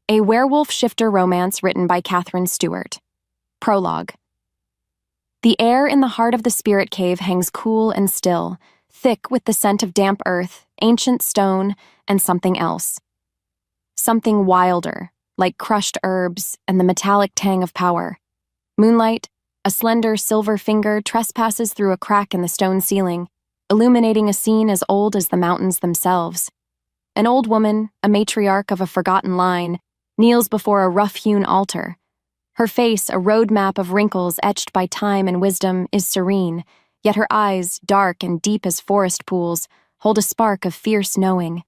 A werewolf shifter romance written by Catherine Stewart. Prologue. The air in the heart of the spirit cave hangs cool and still, thick with the scent of damp earth, ancient stone, and something else. Something wilder, like crushed herbs and the metallic tang of power. Moonlight, a slender silver finger, trespasses through a crack in the stone ceiling, illuminating a scene as old as the mountains themselves. An old woman, a matriarch of a forgotten line, kneels before a rough-hewn altar. Her face, a road map of wrinkles etched by time and wisdom, is serene, yet her eyes, dark and deep as forest pools, hold a spark of fierce knowing.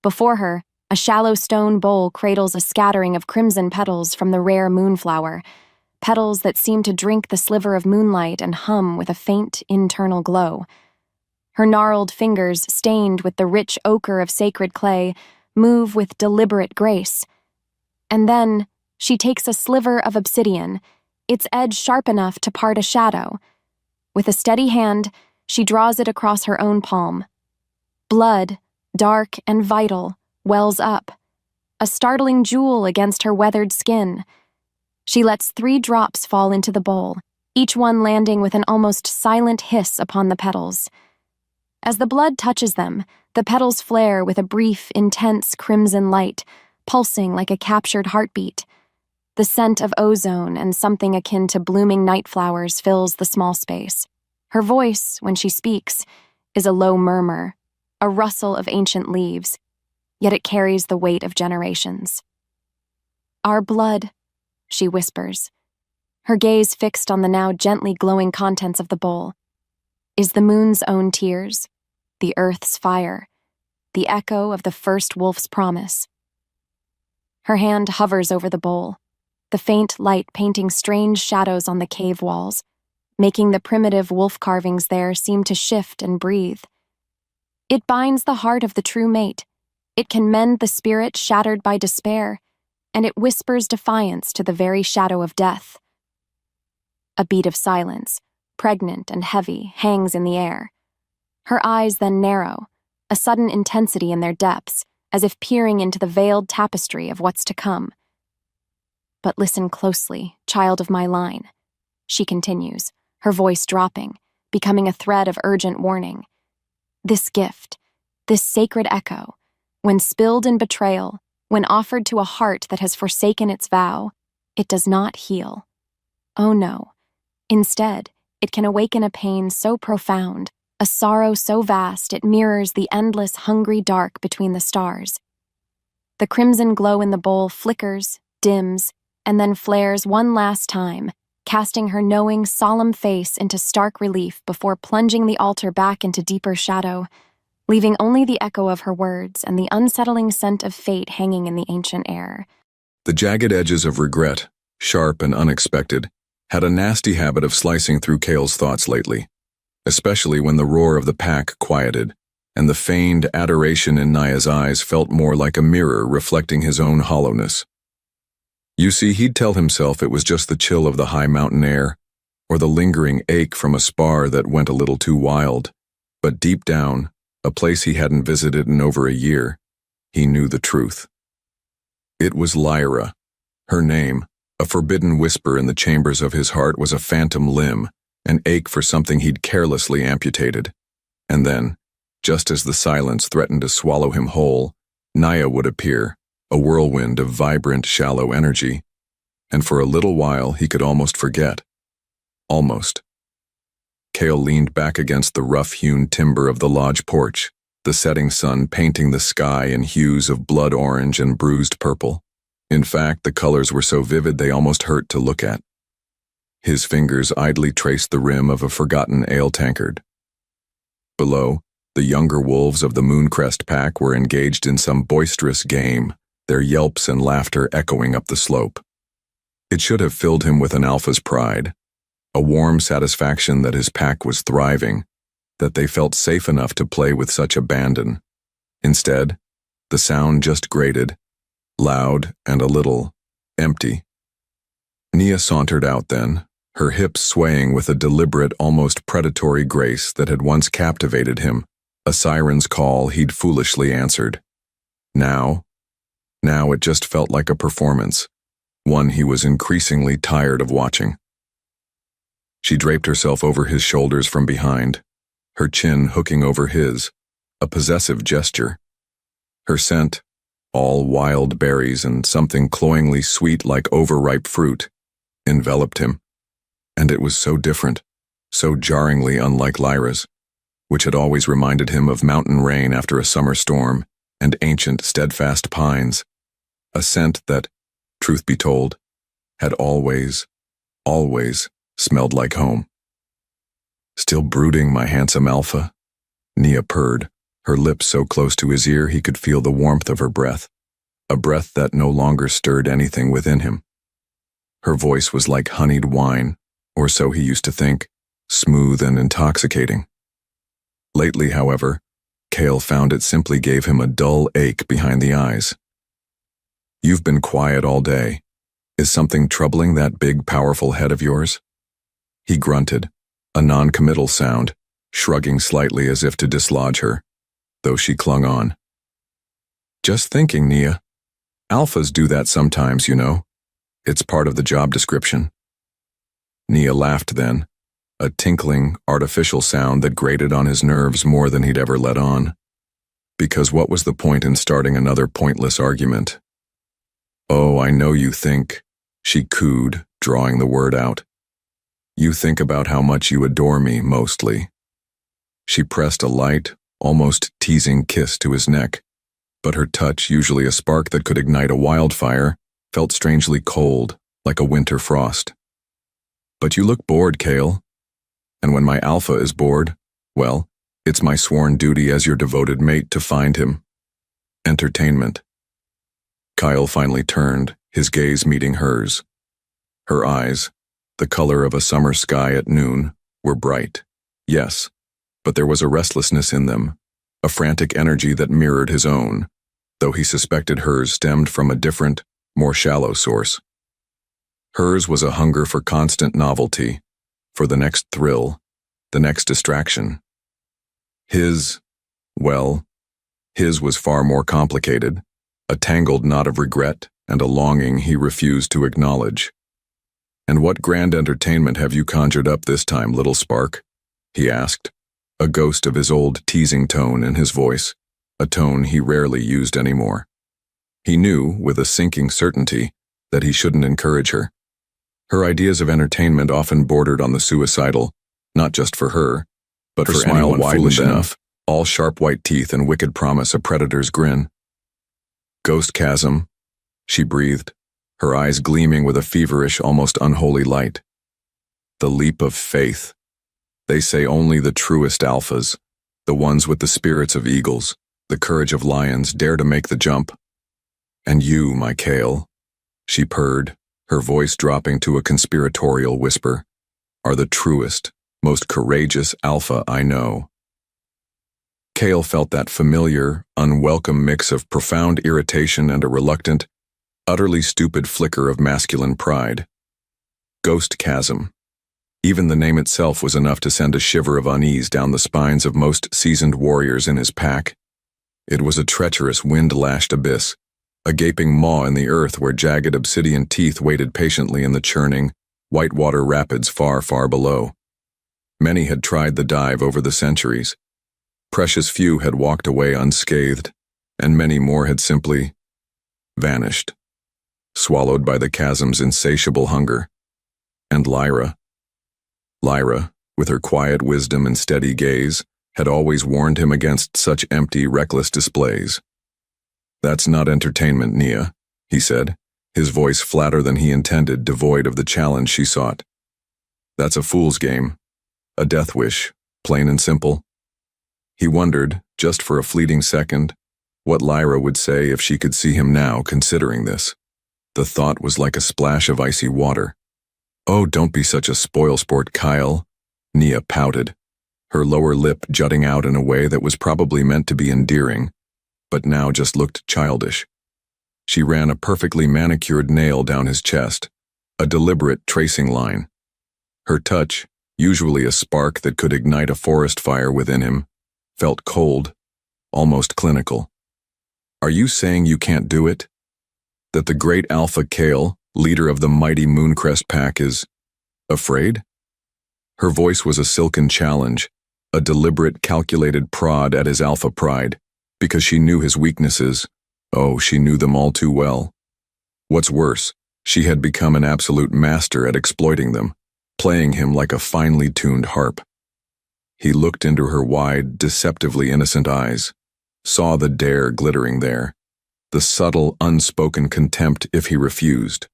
Before her, a shallow stone bowl cradles a scattering of crimson petals from the rare moonflower, petals that seem to drink the sliver of moonlight and hum with a faint internal glow. Her gnarled fingers, stained with the rich ochre of sacred clay, move with deliberate grace. And then she takes a sliver of obsidian, its edge sharp enough to part a shadow. With a steady hand, she draws it across her own palm. Blood, dark and vital, wells up, a startling jewel against her weathered skin. She lets 3 drops fall into the bowl, each one landing with an almost silent hiss upon the petals. As the blood touches them, the petals flare with a brief, intense crimson light, pulsing like a captured heartbeat. The scent of ozone and something akin to blooming night flowers fills the small space. Her voice, when she speaks, is a low murmur, a rustle of ancient leaves, yet it carries the weight of generations. "Our blood," she whispers, her gaze fixed on the now gently glowing contents of the bowl, is the moon's own tears, the earth's fire, the echo of the first wolf's promise. Her hand hovers over the bowl, the faint light painting strange shadows on the cave walls, making the primitive wolf carvings there seem to shift and breathe. It binds the heart of the true mate. It can mend the spirit shattered by despair, and it whispers defiance to the very shadow of death. A beat of silence, pregnant and heavy, hangs in the air. Her eyes then narrow, a sudden intensity in their depths, as if peering into the veiled tapestry of what's to come. "But listen closely, child of my line," she continues, her voice dropping, becoming a thread of urgent warning. "This gift, this sacred echo, when spilled in betrayal, when offered to a heart that has forsaken its vow, it does not heal. Oh no. Instead, it can awaken a pain so profound, a sorrow so vast it mirrors the endless hungry dark between the stars." The crimson glow in the bowl flickers, dims, and then flares one last time, casting her knowing, solemn face into stark relief before plunging the altar back into deeper shadow, leaving only the echo of her words and the unsettling scent of fate hanging in the ancient air. The jagged edges of regret, sharp and unexpected, had a nasty habit of slicing through Kael's thoughts lately, especially when the roar of the pack quieted, and the feigned adoration in Naya's eyes felt more like a mirror reflecting his own hollowness. You see, he'd tell himself it was just the chill of the high mountain air, or the lingering ache from a spar that went a little too wild, but deep down, a place he hadn't visited in over a year, he knew the truth. It was Lyra. Her name, a forbidden whisper in the chambers of his heart, was a phantom limb, an ache for something he'd carelessly amputated. And then, just as the silence threatened to swallow him whole, Naya would appear, a whirlwind of vibrant, shallow energy, and for a little while he could almost forget. Almost. Kael leaned back against the rough-hewn timber of the lodge porch, the setting sun painting the sky in hues of blood orange and bruised purple. In fact, the colors were so vivid they almost hurt to look at. His fingers idly traced the rim of a forgotten ale tankard. Below, the younger wolves of the MoonCrest pack were engaged in some boisterous game, their yelps and laughter echoing up the slope. It should have filled him with an alpha's pride, a warm satisfaction that his pack was thriving, that they felt safe enough to play with such abandon. Instead, the sound just grated, loud and a little empty. Nia sauntered out then, her hips swaying with a deliberate, almost predatory grace that had once captivated him, a siren's call he'd foolishly answered. Now, Now it just felt like a performance, one he was increasingly tired of watching. She draped herself over his shoulders from behind, her chin hooking over his, a possessive gesture. Her scent, all wild berries and something cloyingly sweet like overripe fruit, enveloped him. And it was so different, so jarringly unlike Lyra's, which had always reminded him of mountain rain after a summer storm and ancient, steadfast pines, a scent that, truth be told, had always smelled like home. Still brooding, my handsome alpha? Nia purred, her lips so close to his ear he could feel the warmth of her breath, a breath that no longer stirred anything within him. Her voice was like honeyed wine, or so he used to think, smooth and intoxicating. Lately, however, Kael found it simply gave him a dull ache behind the eyes. "You've been quiet all day. Is something troubling that big, powerful head of yours?" He grunted, a non-committal sound, shrugging slightly as if to dislodge her, though she clung on. "Just thinking, Nia. Alphas do that sometimes, you know. It's part of the job description." Nia laughed then, a tinkling, artificial sound that grated on his nerves more than he'd ever let on. Because what was the point in starting another pointless argument? "Oh, I know you think," she cooed, drawing the word out. "You think about how much you adore me, mostly." She pressed a light, almost teasing kiss to his neck, but her touch, usually a spark that could ignite a wildfire, felt strangely cold, like a winter frost. "But you look bored, Kael. And when my alpha is bored, well, it's my sworn duty as your devoted mate to find him. Entertainment." Kael finally turned, his gaze meeting hers. Her eyes, the color of a summer sky at noon, were bright, yes, but there was a restlessness in them, a frantic energy that mirrored his own, though he suspected hers stemmed from a different, more shallow source. Hers was a hunger for constant novelty, for the next thrill, the next distraction. His was far more complicated, a tangled knot of regret and a longing he refused to acknowledge. "And what grand entertainment have you conjured up this time, little spark?" he asked, a ghost of his old teasing tone in his voice, a tone he rarely used anymore. He knew, with a sinking certainty, that he shouldn't encourage her. Her ideas of entertainment often bordered on the suicidal, not just for her, but for anyone foolish enough, all sharp white teeth and wicked promise a predator's grin. "Ghost chasm," she breathed, her eyes gleaming with a feverish, almost unholy light. "The leap of faith. They say only the truest alphas, the ones with the spirits of eagles, the courage of lions, dare to make the jump. And you, my Kael," she purred, her voice dropping to a conspiratorial whisper, "are the truest, most courageous alpha I know." Kael felt that familiar, unwelcome mix of profound irritation and a reluctant, utterly stupid flicker of masculine pride. Ghost chasm. Even the name itself was enough to send a shiver of unease down the spines of most seasoned warriors in his pack. It was a treacherous, wind-lashed abyss, a gaping maw in the earth where jagged obsidian teeth waited patiently in the churning, whitewater rapids far, far below. Many had tried the dive over the centuries. Precious few had walked away unscathed, and many more had simply vanished, swallowed by the chasm's insatiable hunger. And Lyra, with her quiet wisdom and steady gaze, had always warned him against such empty, reckless displays. "That's not entertainment, Nia," he said, his voice flatter than he intended, devoid of the challenge she sought. "That's a fool's game, a death wish, plain and simple." He wondered, just for a fleeting second, what Lyra would say if she could see him now considering this. The thought was like a splash of icy water. "Oh, don't be such a spoilsport, Kael," Nia pouted, her lower lip jutting out in a way that was probably meant to be endearing, but now just looked childish. She ran a perfectly manicured nail down his chest, a deliberate tracing line. Her touch, usually a spark that could ignite a forest fire within him, felt cold, almost clinical. "Are you saying you can't do it?" that the great Alpha Kael, leader of the mighty MoonCrest pack, is afraid? Her voice was a silken challenge, a deliberate, calculated prod at his alpha pride, because she knew his weaknesses. Oh, she knew them all too well. What's worse, she had become an absolute master at exploiting them, playing him like a finely tuned harp. He looked into her wide, deceptively innocent eyes, saw the dare glittering there, the subtle, unspoken contempt if he refused.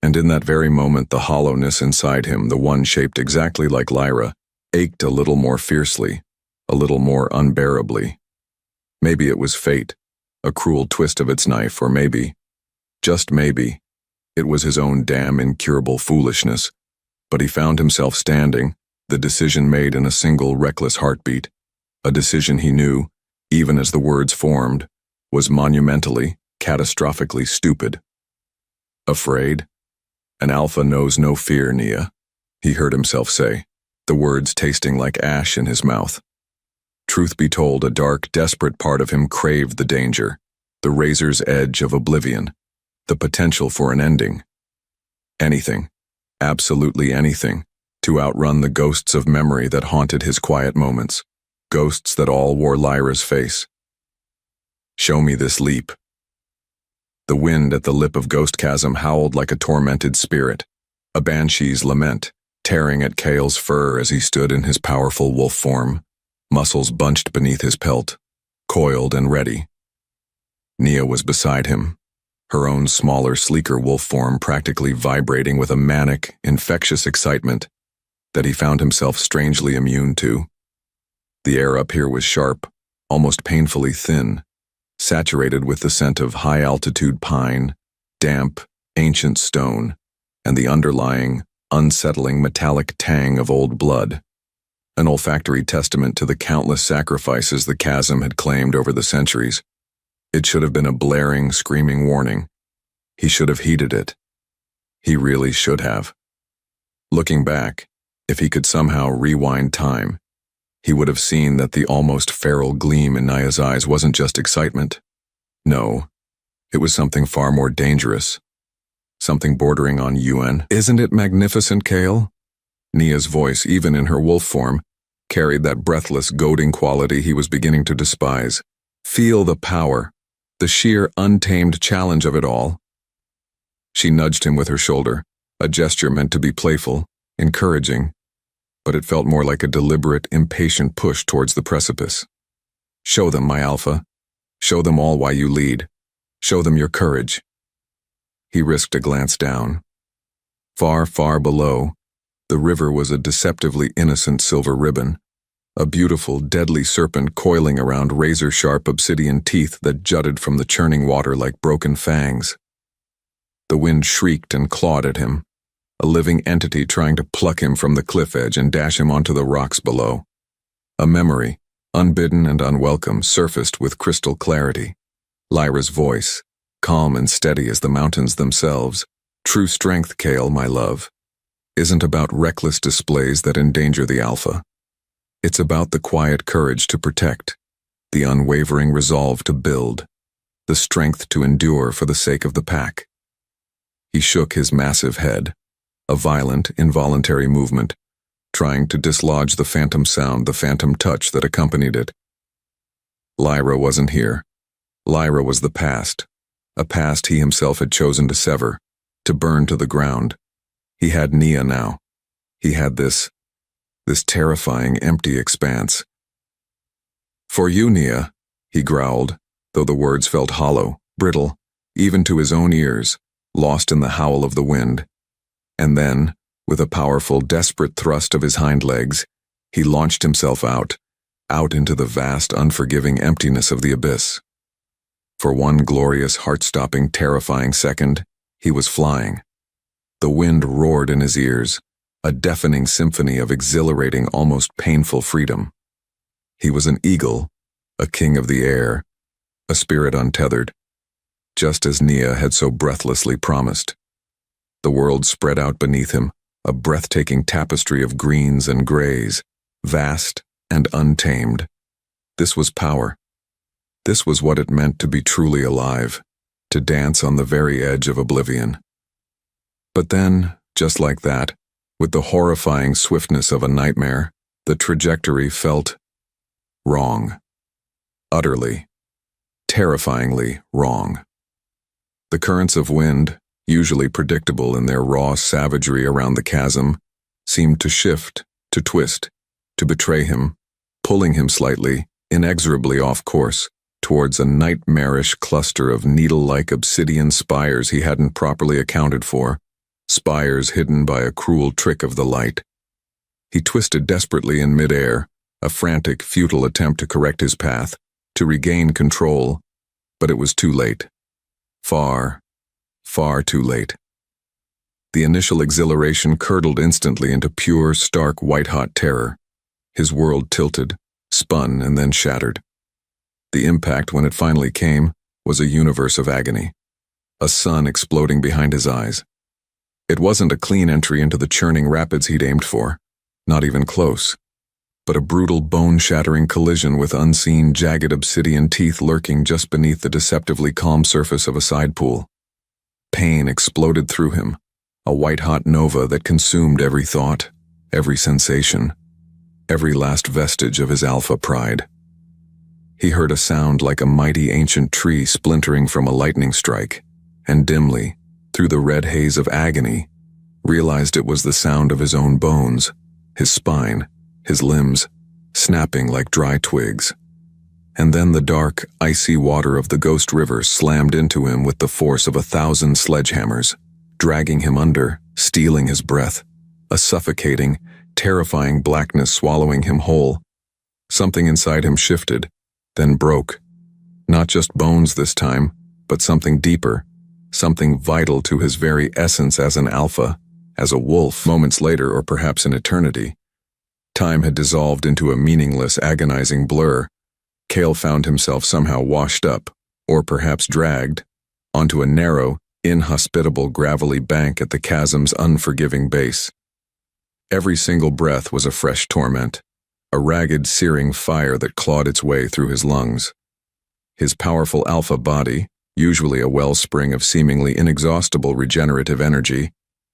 And in that very moment, the hollowness inside him, the one shaped exactly like Lyra, ached a little more fiercely, a little more unbearably. Maybe it was fate, a cruel twist of its knife, or maybe, just maybe, it was his own damn incurable foolishness. But he found himself standing, the decision made in a single reckless heartbeat, a decision he knew, even as the words formed, was monumentally, catastrophically stupid. Afraid? An alpha knows no fear, Nia, he heard himself say, the words tasting like ash in his mouth. Truth be told, a dark, desperate part of him craved the danger, the razor's edge of oblivion, the potential for an ending. Anything, absolutely anything, to outrun the ghosts of memory that haunted his quiet moments, ghosts that all wore Lyra's face. Show me this leap. The wind at the lip of Ghost Chasm howled like a tormented spirit, a banshee's lament, tearing at Kael's fur as he stood in his powerful wolf form, muscles bunched beneath his pelt, coiled and ready. Nia was beside him, her own smaller, sleeker wolf form practically vibrating with a manic, infectious excitement that he found himself strangely immune to. The air up here was sharp, almost painfully thin, saturated with the scent of high-altitude pine, damp, ancient stone, and the underlying, unsettling metallic tang of old blood, an olfactory testament to the countless sacrifices the chasm had claimed over the centuries. It should have been a blaring, screaming warning. He should have heeded it. He really should have. Looking back, if he could somehow rewind time, he would have seen that the almost feral gleam in Nia's eyes wasn't just excitement. No, it was something far more dangerous. Something bordering on UN. Isn't it magnificent, Kael? Nia's voice, even in her wolf form, carried that breathless, goading quality he was beginning to despise. Feel the power, the sheer, untamed challenge of it all. She nudged him with her shoulder, a gesture meant to be playful, encouraging, but it felt more like a deliberate, impatient push towards the precipice. Show them, my alpha. Show them all why you lead. Show them your courage. He risked a glance down. Far, far below, the river was a deceptively innocent silver ribbon, a beautiful, deadly serpent coiling around razor-sharp obsidian teeth that jutted from the churning water like broken fangs. The wind shrieked and clawed at him, a living entity trying to pluck him from the cliff edge and dash him onto the rocks below. A memory, unbidden and unwelcome, surfaced with crystal clarity. Lyra's voice, calm and steady as the mountains themselves. True strength, Kael, my love, isn't about reckless displays that endanger the alpha. It's about the quiet courage to protect, the unwavering resolve to build, the strength to endure for the sake of the pack. He shook his massive head, a violent, involuntary movement, trying to dislodge the phantom sound, the phantom touch that accompanied it. Lyra wasn't here. Lyra was the past, a past he himself had chosen to sever, to burn to the ground. He had Nia now. He had this terrifying, empty expanse. For you, Nia, he growled, though the words felt hollow, brittle, even to his own ears, lost in the howl of the wind. And then, with a powerful, desperate thrust of his hind legs, he launched himself out into the vast, unforgiving emptiness of the abyss. For one glorious, heart-stopping, terrifying second, he was flying. The wind roared in his ears, a deafening symphony of exhilarating, almost painful freedom. He was an eagle, a king of the air, a spirit untethered, just as Nia had so breathlessly promised. The world spread out beneath him, a breathtaking tapestry of greens and grays, vast and untamed. This was power. This was what it meant to be truly alive. to dance on the very edge of oblivion. But then, just like that, with the horrifying swiftness of a nightmare, the trajectory felt wrong. Utterly, terrifyingly wrong. The currents of wind, usually predictable in their raw savagery around the chasm, seemed to shift, to twist, to betray him, pulling him slightly, inexorably off course, towards a nightmarish cluster of needle-like obsidian spires he hadn't properly accounted for, spires hidden by a cruel trick of the light. He twisted desperately in midair, a frantic, futile attempt to correct his path, to regain control, but it was too late. Far, far too late. The initial exhilaration curdled instantly into pure, stark, white-hot terror. His world tilted, spun, and then shattered. The impact, when it finally came, was a universe of agony. A sun exploding behind his eyes. It wasn't a clean entry into the churning rapids he'd aimed for, not even close, but a brutal bone-shattering collision with unseen, jagged obsidian teeth lurking just beneath the deceptively calm surface of a side pool. Pain exploded through him, a white-hot nova that consumed every thought, every sensation, every last vestige of his alpha pride. He heard a sound like a mighty ancient tree splintering from a lightning strike, and dimly, through the red haze of agony, realized it was the sound of his own bones, his spine, his limbs, snapping like dry twigs. And then the dark, icy water of the ghost river slammed into him with the force of 1,000 sledgehammers, dragging him under, stealing his breath, a suffocating, terrifying blackness swallowing him whole. Something inside him shifted, then broke. Not just bones this time, but something deeper, something vital to his very essence as an alpha, as a wolf. Moments later, or perhaps an eternity, time had dissolved into a meaningless, agonizing blur. Kael found himself somehow washed up, or perhaps dragged, onto a narrow, inhospitable gravelly bank at the chasm's unforgiving base. Every single breath was a fresh torment, a ragged, searing fire that clawed its way through his lungs. His powerful alpha body, usually a wellspring of seemingly inexhaustible regenerative energy,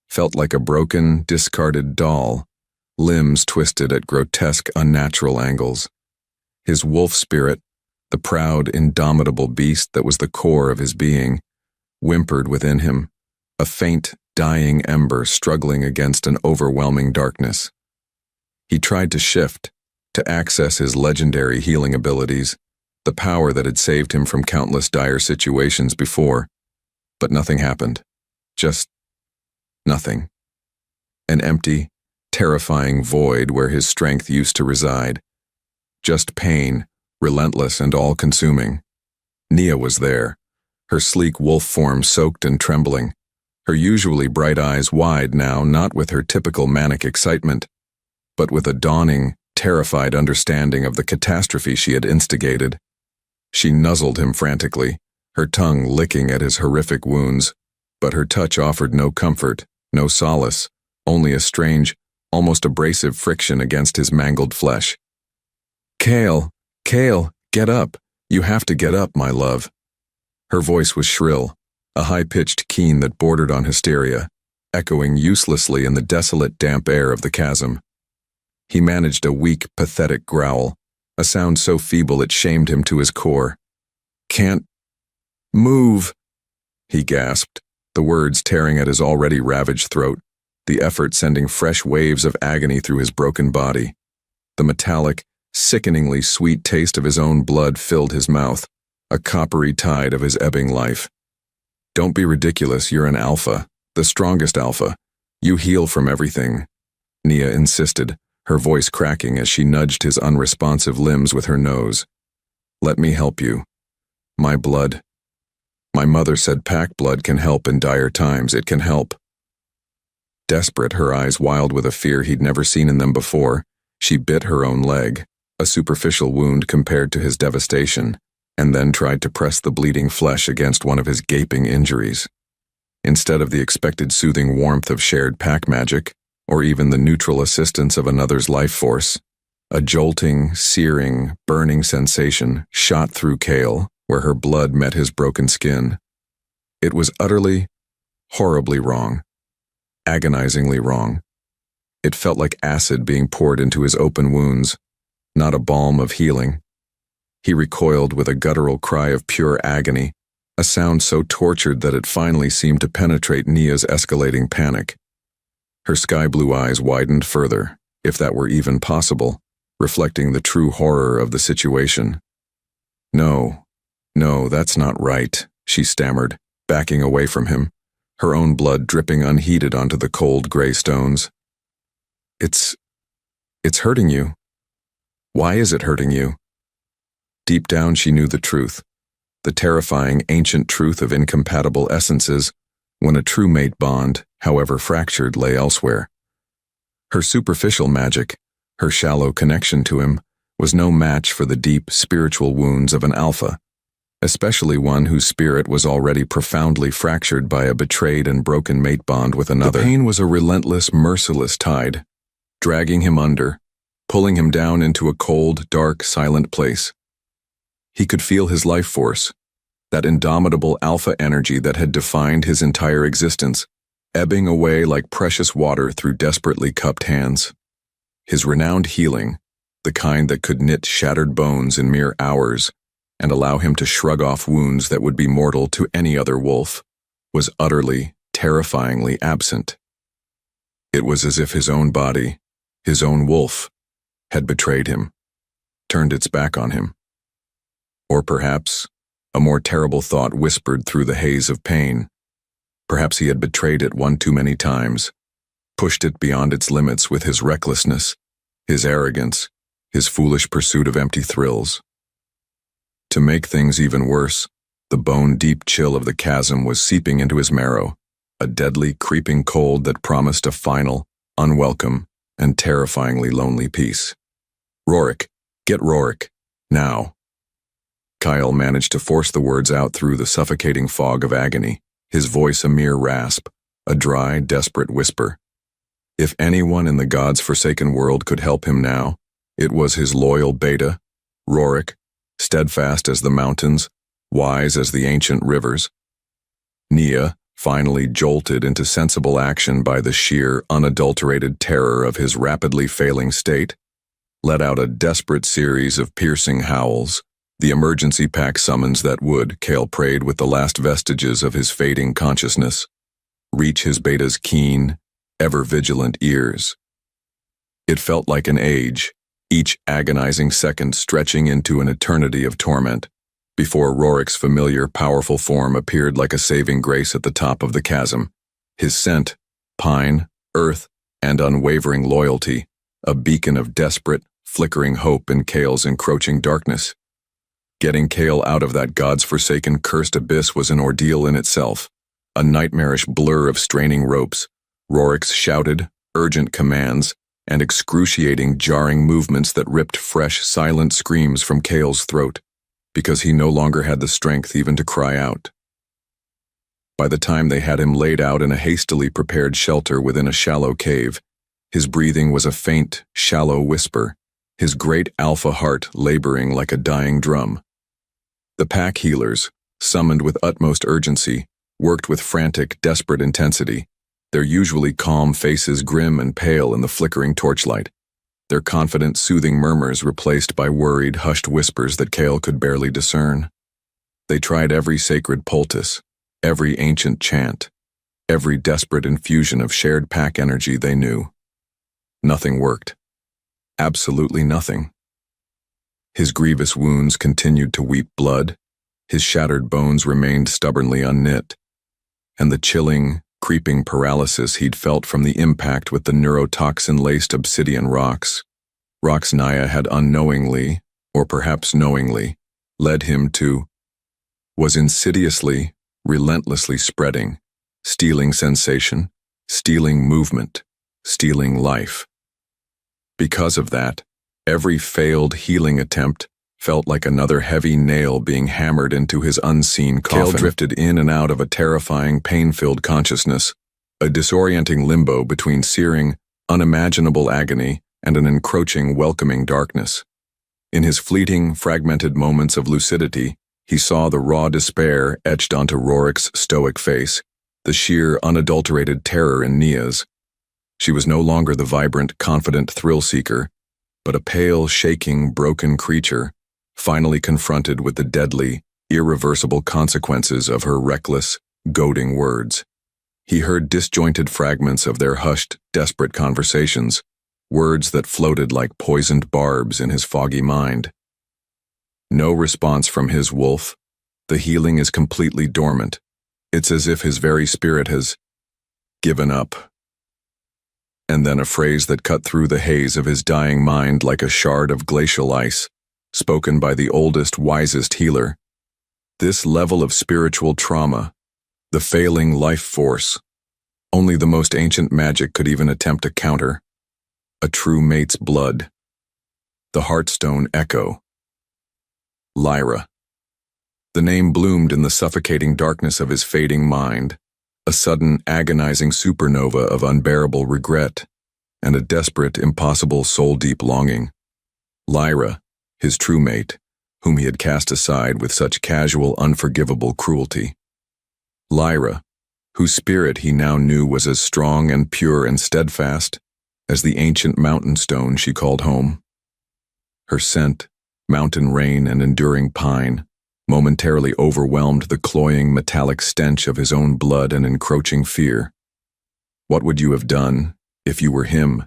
felt like a broken, discarded doll, limbs twisted at grotesque, unnatural angles. His wolf spirit, the proud, indomitable beast that was the core of his being, whimpered within him, a faint, dying ember struggling against an overwhelming darkness. He tried to shift, to access his legendary healing abilities, the power that had saved him from countless dire situations before, but nothing happened. Just nothing. An empty, terrifying void where his strength used to reside. Just pain, relentless and all-consuming. Nia was there, her sleek wolf form soaked and trembling, her usually bright eyes wide now, not with her typical manic excitement, but with a dawning, terrified understanding of the catastrophe she had instigated. She nuzzled him frantically, her tongue licking at his horrific wounds, but her touch offered no comfort, no solace, only a strange, almost abrasive friction against his mangled flesh. "Kael, Kael, get up. You have to get up, my love." Her voice was shrill, a high-pitched keen that bordered on hysteria, echoing uselessly in the desolate, damp air of the chasm. He managed a weak, pathetic growl, a sound so feeble it shamed him to his core. "Can't move," he gasped, the words tearing at his already ravaged throat, the effort sending fresh waves of agony through his broken body. The metallic, sickeningly sweet taste of his own blood filled his mouth, a coppery tide of his ebbing life. "Don't be ridiculous, you're an alpha, the strongest alpha. You heal from everything," Nia insisted, her voice cracking as she nudged his unresponsive limbs with her nose. "Let me help you. My blood. My mother said pack blood can help in dire times, it can help." Desperate, her eyes wild with a fear he'd never seen in them before, she bit her own leg, a superficial wound compared to his devastation, and then tried to press the bleeding flesh against one of his gaping injuries. Instead of the expected soothing warmth of shared pack magic, or even the neutral assistance of another's life force, a jolting, searing, burning sensation shot through Kael, where her blood met his broken skin. It was utterly, horribly wrong, agonizingly wrong. It felt like acid being poured into his open wounds, not a balm of healing. He recoiled with a guttural cry of pure agony, a sound so tortured that it finally seemed to penetrate Nia's escalating panic. Her sky-blue eyes widened further, if that were even possible, reflecting the true horror of the situation. No, that's not right, she stammered, backing away from him, her own blood dripping unheeded onto the cold gray stones. It's hurting you. Why is it hurting you? Deep down she knew the truth, the terrifying ancient truth of incompatible essences when a true mate bond, however fractured, lay elsewhere. Her superficial magic, her shallow connection to him, was no match for the deep spiritual wounds of an alpha, especially one whose spirit was already profoundly fractured by a betrayed and broken mate bond with another. The pain was a relentless, merciless tide, dragging him under, pulling him down into a cold, dark, silent place. He could feel his life force, that indomitable alpha energy that had defined his entire existence, ebbing away like precious water through desperately cupped hands. His renowned healing, the kind that could knit shattered bones in mere hours and allow him to shrug off wounds that would be mortal to any other wolf, was utterly, terrifyingly absent. It was as if his own body, his own wolf, had betrayed him, turned its back on him. Or perhaps, a more terrible thought whispered through the haze of pain. Perhaps he had betrayed it one too many times, pushed it beyond its limits with his recklessness, his arrogance, his foolish pursuit of empty thrills. To make things even worse, the bone-deep chill of the chasm was seeping into his marrow, a deadly, creeping cold that promised a final, unwelcome, and terrifyingly lonely peace. Rorik, get Rorik, now. Kael managed to force the words out through the suffocating fog of agony, his voice a mere rasp, a dry, desperate whisper. If anyone in the gods' forsaken world could help him now, it was his loyal beta, Rorik, steadfast as the mountains, wise as the ancient rivers. Nia, finally jolted into sensible action by the sheer, unadulterated terror of his rapidly failing state, let out a desperate series of piercing howls, the emergency pack summons that would, Kael prayed with the last vestiges of his fading consciousness, reach his beta's keen, ever-vigilant ears. It felt like an age, each agonizing second stretching into an eternity of torment, before Rorik's familiar, powerful form appeared like a saving grace at the top of the chasm, his scent, pine, earth, and unwavering loyalty, a beacon of desperate, flickering hope in Kael's encroaching darkness. Getting Kael out of that gods-forsaken cursed abyss was an ordeal in itself, a nightmarish blur of straining ropes, Rorik's shouted, urgent commands, and excruciating, jarring movements that ripped fresh, silent screams from Kael's throat, because he no longer had the strength even to cry out. By the time they had him laid out in a hastily prepared shelter within a shallow cave, his breathing was a faint, shallow whisper, his great alpha heart laboring like a dying drum. The pack healers, summoned with utmost urgency, worked with frantic, desperate intensity, their usually calm faces grim and pale in the flickering torchlight, their confident, soothing murmurs replaced by worried, hushed whispers that Kael could barely discern. They tried every sacred poultice, every ancient chant, every desperate infusion of shared pack energy they knew. Nothing worked. Absolutely nothing. His grievous wounds continued to weep blood, his shattered bones remained stubbornly unknit, and the chilling, creeping paralysis he'd felt from the impact with the neurotoxin-laced obsidian rocks Nia had unknowingly, or perhaps knowingly, led him to, was insidiously, relentlessly spreading, stealing sensation, stealing movement, stealing life. Because of that, every failed healing attempt felt like another heavy nail being hammered into his unseen coffin. Kael drifted in and out of a terrifying, pain-filled consciousness, a disorienting limbo between searing, unimaginable agony and an encroaching, welcoming darkness. In his fleeting, fragmented moments of lucidity, He saw the raw despair etched onto Rorik's stoic face, the sheer, unadulterated terror in Nia's. She was no longer the vibrant, confident thrill-seeker, but a pale, shaking, broken creature, finally confronted with the deadly, irreversible consequences of her reckless, goading words. He heard disjointed fragments of their hushed, desperate conversations, words that floated like poisoned barbs in his foggy mind. No response from his wolf. The healing is completely dormant. It's as if his very spirit has given up. And then a phrase that cut through the haze of his dying mind like a shard of glacial ice, spoken by the oldest, wisest healer. This level of spiritual trauma, the failing life force, only the most ancient magic could even attempt to counter. A true mate's blood. The Heartstone echo. Lyra. The name bloomed in the suffocating darkness of his fading mind, a sudden, agonizing supernova of unbearable regret, and a desperate, impossible, soul-deep longing. Lyra, his true mate, whom he had cast aside with such casual, unforgivable cruelty. Lyra, whose spirit he now knew was as strong and pure and steadfast as the ancient mountain stone she called home. Her scent, mountain rain and enduring pine, momentarily overwhelmed the cloying metallic stench of his own blood and encroaching fear. What would you have done if you were him,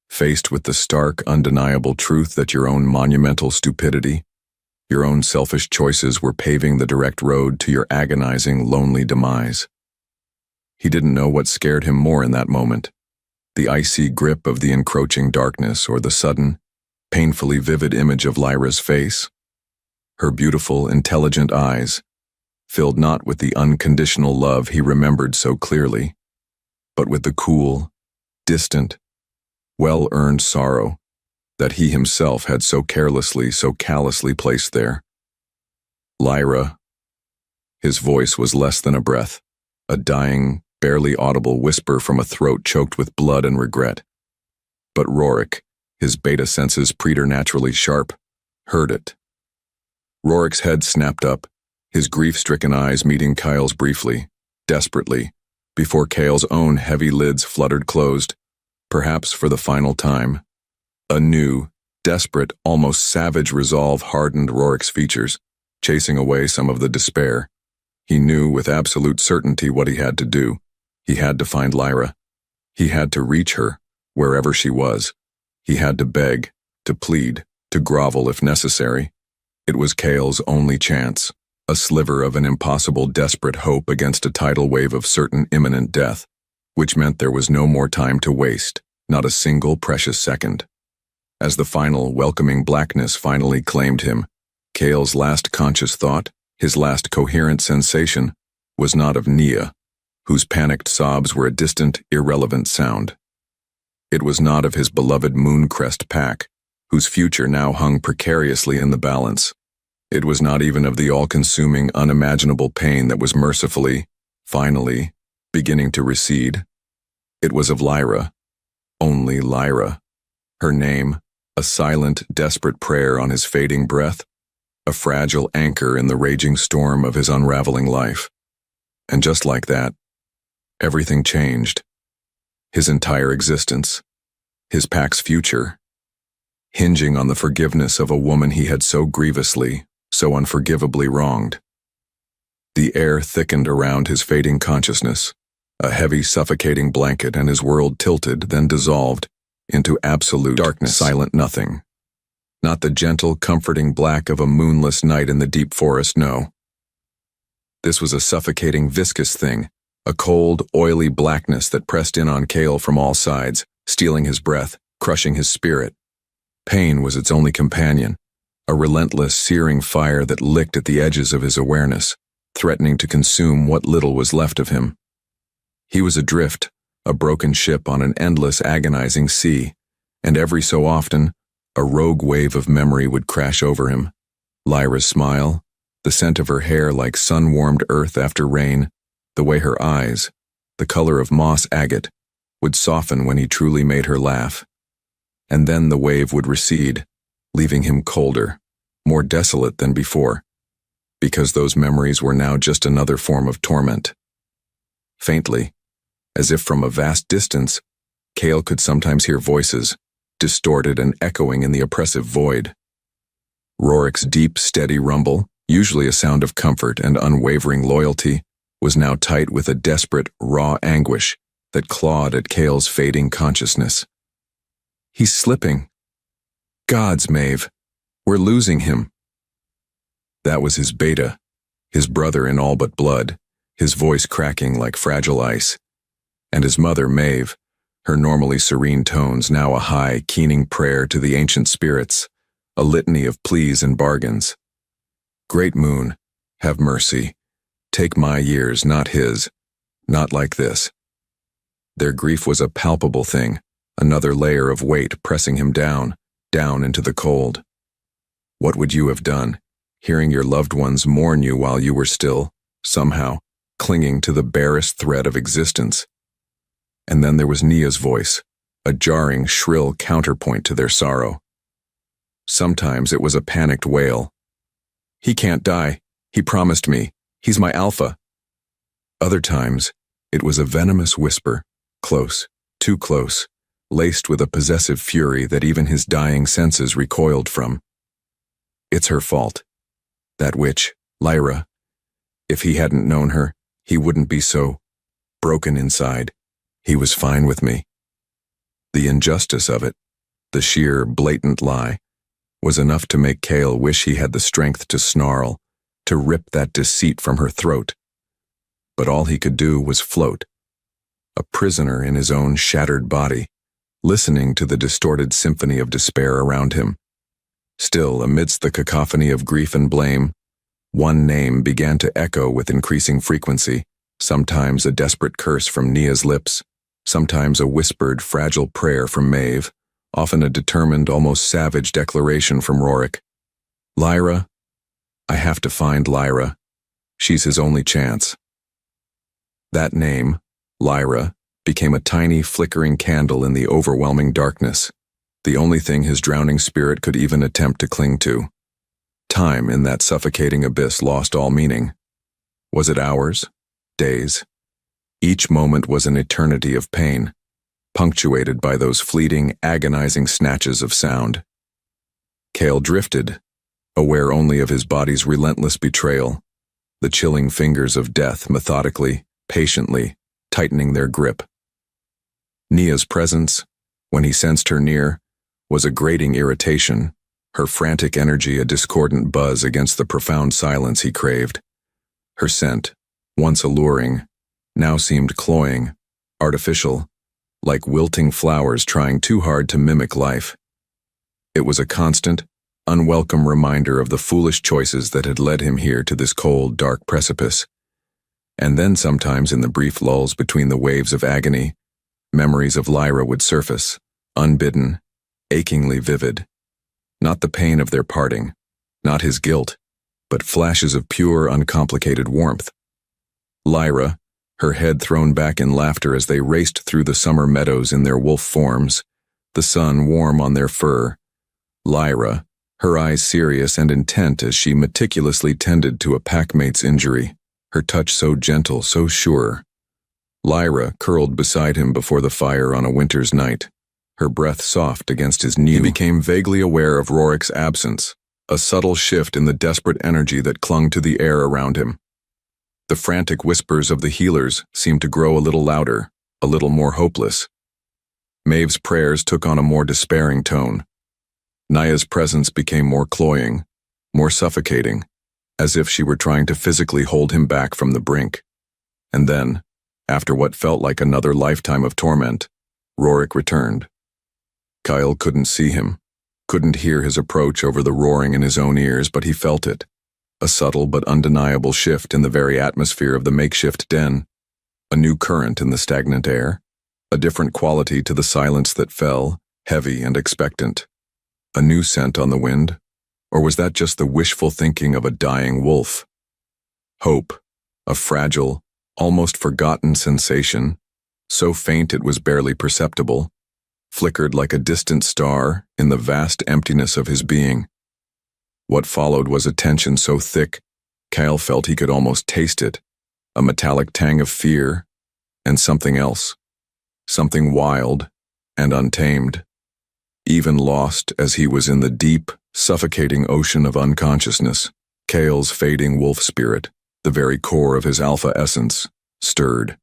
faced with the stark, undeniable truth that your own monumental stupidity, your own selfish choices were paving the direct road to your agonizing, lonely demise? He didn't know what scared him more in that moment, the icy grip of the encroaching darkness or the sudden, painfully vivid image of Lyra's face, her beautiful, intelligent eyes, filled not with the unconditional love he remembered so clearly, but with the cool, distant, well-earned sorrow that he himself had so carelessly, so callously placed there. Lyra. His voice was less than a breath, a dying, barely audible whisper from a throat choked with blood and regret. But Rorik, his beta senses preternaturally sharp, heard it. Rorik's head snapped up, his grief-stricken eyes meeting Kael's briefly, desperately, before Kael's own heavy lids fluttered closed, perhaps for the final time. A new, desperate, almost savage resolve hardened Rorik's features, chasing away some of the despair. He knew with absolute certainty what he had to do. He had to find Lyra. He had to reach her, wherever she was. He had to beg, to plead, to grovel if necessary. It was Kael's only chance, a sliver of an impossible desperate hope against a tidal wave of certain imminent death, which meant there was no more time to waste, not a single precious second. As the final, welcoming blackness finally claimed him, Kael's last conscious thought, his last coherent sensation, was not of Nia, whose panicked sobs were a distant, irrelevant sound. It was not of his beloved MoonCrest pack, whose future now hung precariously in the balance. It was not even of the all-consuming, unimaginable pain that was mercifully, finally, beginning to recede. It was of Lyra, only Lyra. Her name, a silent, desperate prayer on his fading breath, a fragile anchor in the raging storm of his unraveling life. And just like that, everything changed. His entire existence, his pack's future, hinging on the forgiveness of a woman he had so grievously, so unforgivably wronged. The air thickened around his fading consciousness, a heavy, suffocating blanket, and his world tilted, then dissolved, into absolute darkness, silent nothing. Not the gentle, comforting black of a moonless night in the deep forest, no. This was a suffocating, viscous thing, a cold, oily blackness that pressed in on Kael from all sides, stealing his breath, crushing his spirit. Pain was its only companion, a relentless, searing fire that licked at the edges of his awareness, threatening to consume what little was left of him. He was adrift, a broken ship on an endless, agonizing sea, and every so often, a rogue wave of memory would crash over him. Lyra's smile, the scent of her hair like sun-warmed earth after rain, the way her eyes, the color of moss agate, would soften when he truly made her laugh. And then the wave would recede, leaving him colder, more desolate than before. because those memories were now just another form of torment. Faintly, as if from a vast distance, Kael could sometimes hear voices, distorted and echoing in the oppressive void. Rorik's deep, steady rumble, usually a sound of comfort and unwavering loyalty, was now tight with a desperate, raw anguish that clawed at Kael's fading consciousness. He's slipping. Gods, Maeve, we're losing him. That was his beta, his brother in all but blood, his voice cracking like fragile ice. And his mother, Maeve, her normally serene tones now a high, keening prayer to the ancient spirits, a litany of pleas and bargains. Great Moon, have mercy. Take my years, not his. Not like this. Their grief was a palpable thing, another layer of weight pressing him down into the cold. What would you have done, hearing your loved ones mourn you while you were still, somehow, clinging to the barest thread of existence? And then there was Nia's voice, a jarring, shrill counterpoint to their sorrow. Sometimes it was a panicked wail. He can't die. He promised me. He's my alpha. Other times, it was a venomous whisper, close, too close, laced with a possessive fury that even his dying senses recoiled from. It's her fault. That witch, Lyra. If he hadn't known her, he wouldn't be so broken inside. He was fine with me. The injustice of it, the sheer, blatant lie, was enough to make Kael wish he had the strength to snarl, to rip that deceit from her throat. But all he could do was float, a prisoner in his own shattered body, listening to the distorted symphony of despair around him. Still, amidst the cacophony of grief and blame, one name began to echo with increasing frequency, sometimes a desperate curse from Nia's lips, sometimes a whispered, fragile prayer from Maeve, often a determined, almost savage declaration from Rorik. Lyra. I have to find Lyra. She's his only chance. That name, Lyra, became a tiny, flickering candle in the overwhelming darkness, the only thing his drowning spirit could even attempt to cling to. Time in that suffocating abyss lost all meaning. Was it hours? Days? Each moment was an eternity of pain, punctuated by those fleeting, agonizing snatches of sound. Kael drifted, aware only of his body's relentless betrayal, the chilling fingers of death methodically, patiently, tightening their grip. Nia's presence, when he sensed her near, was a grating irritation, her frantic energy a discordant buzz against the profound silence he craved. Her scent, once alluring, now seemed cloying, artificial, like wilting flowers trying too hard to mimic life. It was a constant, unwelcome reminder of the foolish choices that had led him here to this cold, dark precipice. And then sometimes in the brief lulls between the waves of agony, memories of Lyra would surface, unbidden, achingly vivid. Not the pain of their parting, not his guilt, but flashes of pure, uncomplicated warmth. Lyra, her head thrown back in laughter as they raced through the summer meadows in their wolf forms, the sun warm on their fur. Lyra, her eyes serious and intent as she meticulously tended to a packmate's injury, her touch so gentle, so sure. Lyra curled beside him before the fire on a winter's night, her breath soft against his knee. He became vaguely aware of Rorik's absence, a subtle shift in the desperate energy that clung to the air around him. The frantic whispers of the healers seemed to grow a little louder, a little more hopeless. Maeve's prayers took on a more despairing tone. Nia's presence became more cloying, more suffocating, as if she were trying to physically hold him back from the brink. And then, after what felt like another lifetime of torment, Rorik returned. Kael couldn't see him, couldn't hear his approach over the roaring in his own ears, but he felt it. A subtle but undeniable shift in the very atmosphere of the makeshift den, a new current in the stagnant air, a different quality to the silence that fell, heavy and expectant. A new scent on the wind, or was that just the wishful thinking of a dying wolf? Hope, a fragile, almost forgotten sensation, so faint it was barely perceptible, flickered like a distant star in the vast emptiness of his being. What followed was a tension so thick, Kael felt he could almost taste it, a metallic tang of fear, and something else, something wild and untamed, even lost as he was in the deep, suffocating ocean of unconsciousness. Kael's fading wolf spirit, the very core of his alpha essence, stirred.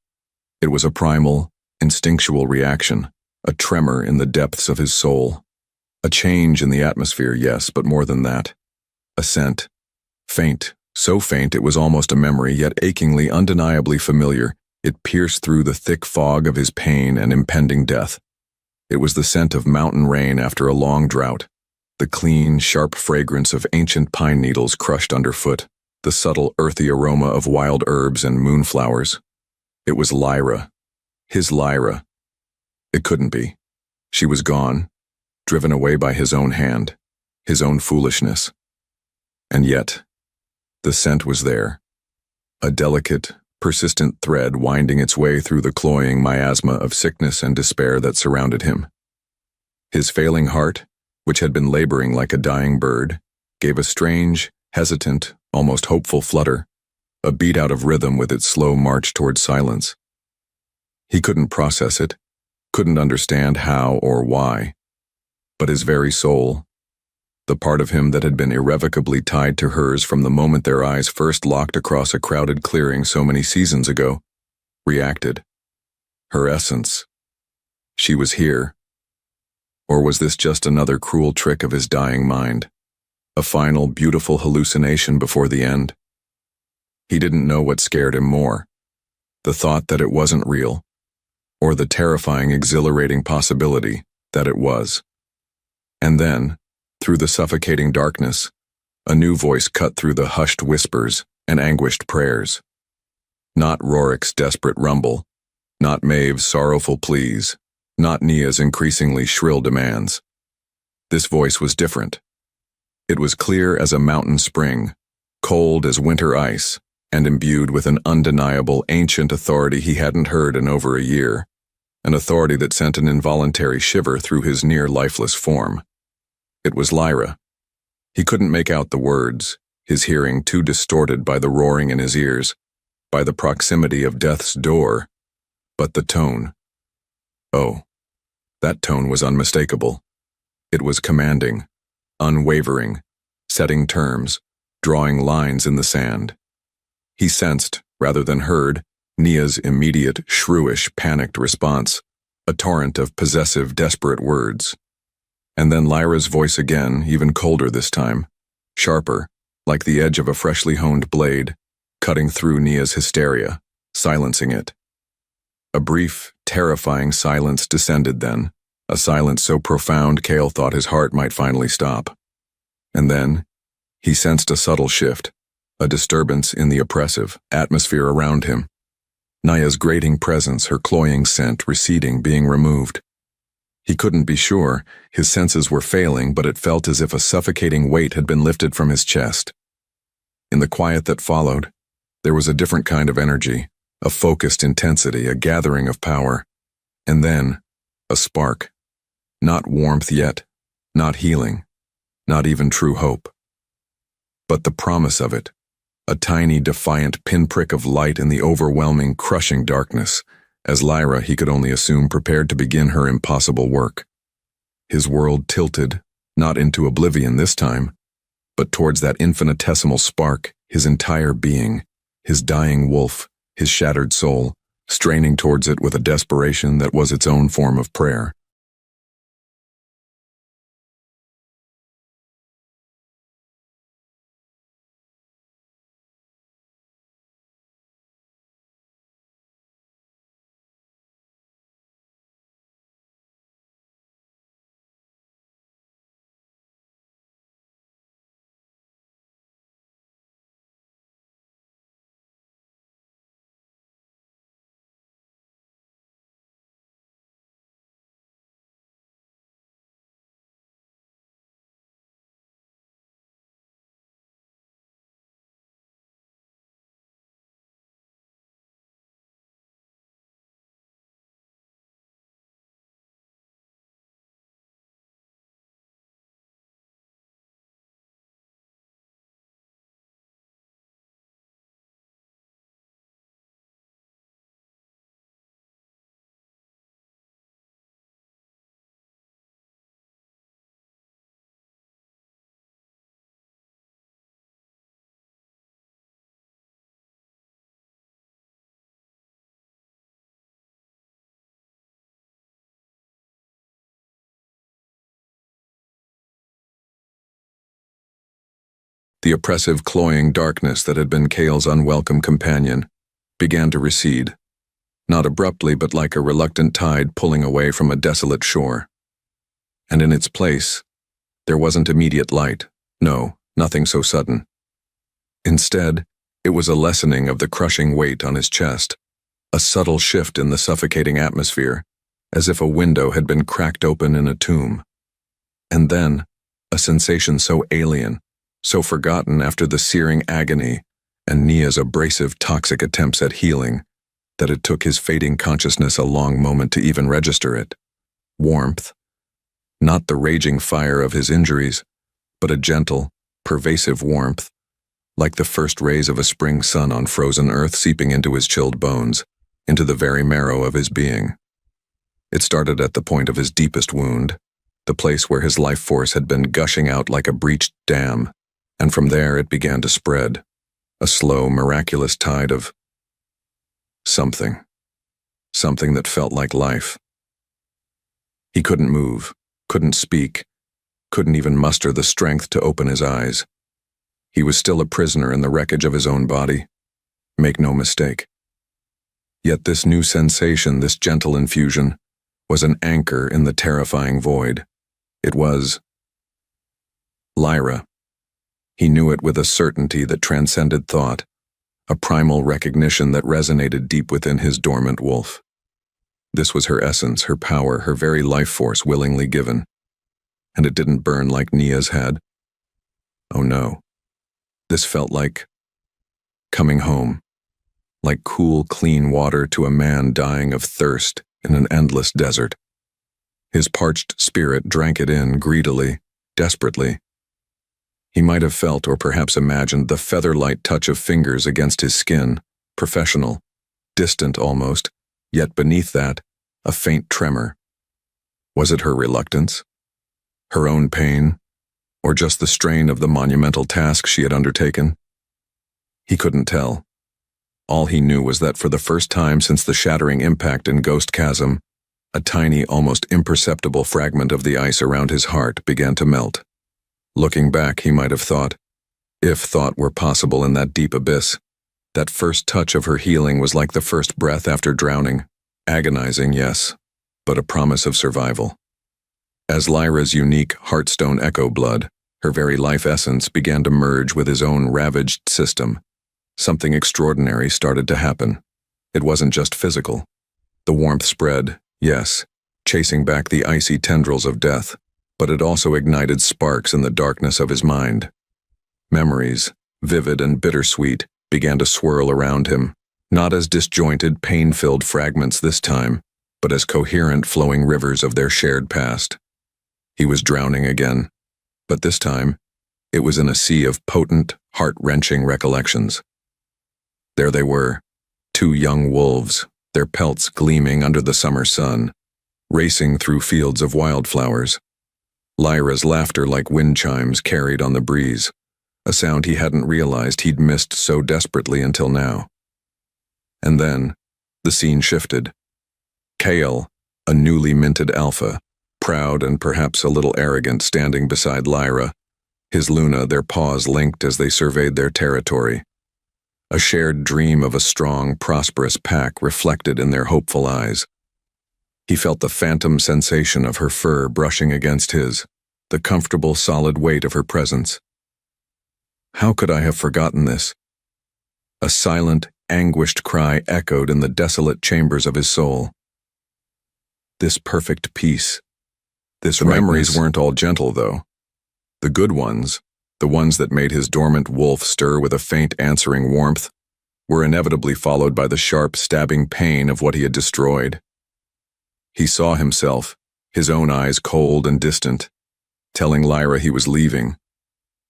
It was a primal, instinctual reaction, a tremor in the depths of his soul. A change in the atmosphere, yes, but more than that. A scent. Faint, so faint it was almost a memory, yet achingly, undeniably familiar. It pierced through the thick fog of his pain and impending death. It was the scent of mountain rain after a long drought, the clean, sharp fragrance of ancient pine needles crushed underfoot, the subtle, earthy aroma of wild herbs and moonflowers. It was Lyra. His Lyra. It couldn't be. She was gone, driven away by his own hand, his own foolishness. And yet, the scent was there, a delicate, persistent thread winding its way through the cloying miasma of sickness and despair that surrounded him. His failing heart, which had been laboring like a dying bird, gave a strange, hesitant, almost hopeful flutter, a beat out of rhythm with its slow march toward silence. He couldn't process it, couldn't understand how or why, but his very soul, the part of him that had been irrevocably tied to hers from the moment their eyes first locked across a crowded clearing so many seasons ago, reacted. Her essence. She was here. Or was this just another cruel trick of his dying mind? A final, beautiful hallucination before the end? He didn't know what scared him more, the thought that it wasn't real, or the terrifying, exhilarating possibility that it was. And then, through the suffocating darkness, a new voice cut through the hushed whispers and anguished prayers. Not Rorik's desperate rumble, not Maeve's sorrowful pleas, not Nia's increasingly shrill demands. This voice was different. It was clear as a mountain spring, cold as winter ice, and imbued with an undeniable ancient authority he hadn't heard in over a year, an authority that sent an involuntary shiver through his near-lifeless form. It was Lyra. He couldn't make out the words, his hearing too distorted by the roaring in his ears, by the proximity of death's door, but the tone. Oh, that tone was unmistakable. It was commanding, unwavering, setting terms, drawing lines in the sand. He sensed, rather than heard, Nia's immediate, shrewish, panicked response, a torrent of possessive, desperate words. And then Lyra's voice again, even colder this time, sharper, like the edge of a freshly honed blade, cutting through Nia's hysteria, silencing it. A brief, terrifying silence descended then, a silence so profound Kael thought his heart might finally stop. And then, he sensed a subtle shift, a disturbance in the oppressive atmosphere around him. Nia's grating presence, her cloying scent receding, being removed. He couldn't be sure, his senses were failing, but it felt as if a suffocating weight had been lifted from his chest. In the quiet that followed, there was a different kind of energy, a focused intensity, a gathering of power. And then, a spark. Not warmth yet, not healing, not even true hope. But the promise of it, a tiny, defiant pinprick of light in the overwhelming, crushing darkness, as Lyra, he could only assume, prepared to begin her impossible work. His world tilted, not into oblivion this time, but towards that infinitesimal spark, his entire being, his dying wolf, his shattered soul, straining towards it with a desperation that was its own form of prayer. The oppressive, cloying darkness that had been Kael's unwelcome companion began to recede, not abruptly but like a reluctant tide pulling away from a desolate shore. And in its place, there wasn't immediate light. No, nothing so sudden. Instead, it was a lessening of the crushing weight on his chest, a subtle shift in the suffocating atmosphere, as if a window had been cracked open in a tomb. And then, a sensation so alien, so forgotten after the searing agony and Nia's abrasive, toxic attempts at healing, that it took his fading consciousness a long moment to even register it. Warmth. Not the raging fire of his injuries, but a gentle, pervasive warmth, like the first rays of a spring sun on frozen earth seeping into his chilled bones, into the very marrow of his being. It started at the point of his deepest wound, the place where his life force had been gushing out like a breached dam, and from there it began to spread, a slow, miraculous tide of something that felt like life. He couldn't move, couldn't speak, couldn't even muster the strength to open his eyes. He was still a prisoner in the wreckage of his own body. Make no mistake. Yet this new sensation, this gentle infusion, was an anchor in the terrifying void. It was Lyra. He knew it with a certainty that transcended thought, a primal recognition that resonated deep within his dormant wolf. This was her essence, her power, her very life force willingly given. And it didn't burn like Nia's had. Oh no. This felt like coming home, like cool, clean water to a man dying of thirst in an endless desert. His parched spirit drank it in greedily, desperately. He might have felt or perhaps imagined the feather-light touch of fingers against his skin, professional, distant almost, yet beneath that, a faint tremor. Was it her reluctance? Her own pain? Or just the strain of the monumental task she had undertaken? He couldn't tell. All he knew was that for the first time since the shattering impact in Ghost Chasm, a tiny, almost imperceptible fragment of the ice around his heart began to melt. Looking back, he might have thought, if thought were possible in that deep abyss, that first touch of her healing was like the first breath after drowning. Agonizing, yes, but a promise of survival. As Lyra's unique Heartstone echo blood, her very life essence began to merge with his own ravaged system, something extraordinary started to happen. It wasn't just physical. The warmth spread, yes, chasing back the icy tendrils of death, but it also ignited sparks in the darkness of his mind. Memories, vivid and bittersweet, began to swirl around him, not as disjointed, pain-filled fragments this time, but as coherent flowing rivers of their shared past. He was drowning again, but this time, it was in a sea of potent, heart-wrenching recollections. There they were, two young wolves, their pelts gleaming under the summer sun, racing through fields of wildflowers. Lyra's laughter like wind chimes carried on the breeze, a sound he hadn't realized he'd missed so desperately until now. And then, the scene shifted. Kael, a newly minted alpha, proud and perhaps a little arrogant, standing beside Lyra, his Luna, their paws linked as they surveyed their territory. A shared dream of a strong, prosperous pack reflected in their hopeful eyes. He felt the phantom sensation of her fur brushing against his, the comfortable, solid weight of her presence. How could I have forgotten this? A silent, anguished cry echoed in the desolate chambers of his soul. This perfect peace. The memories weren't all gentle, though. The good ones, the ones that made his dormant wolf stir with a faint answering warmth, were inevitably followed by the sharp, stabbing pain of what he had destroyed. He saw himself, his own eyes cold and distant, telling Lyra he was leaving,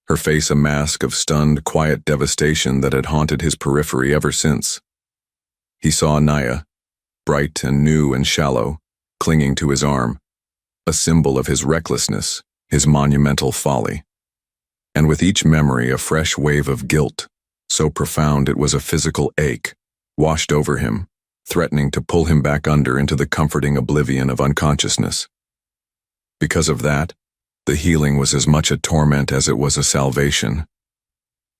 her face a mask of stunned, quiet devastation that had haunted his periphery ever since. He saw Nia, bright and new and shallow, clinging to his arm, a symbol of his recklessness, his monumental folly. And with each memory a fresh wave of guilt, so profound it was a physical ache, washed over him, threatening to pull him back under into the comforting oblivion of unconsciousness. Because of that, the healing was as much a torment as it was a salvation.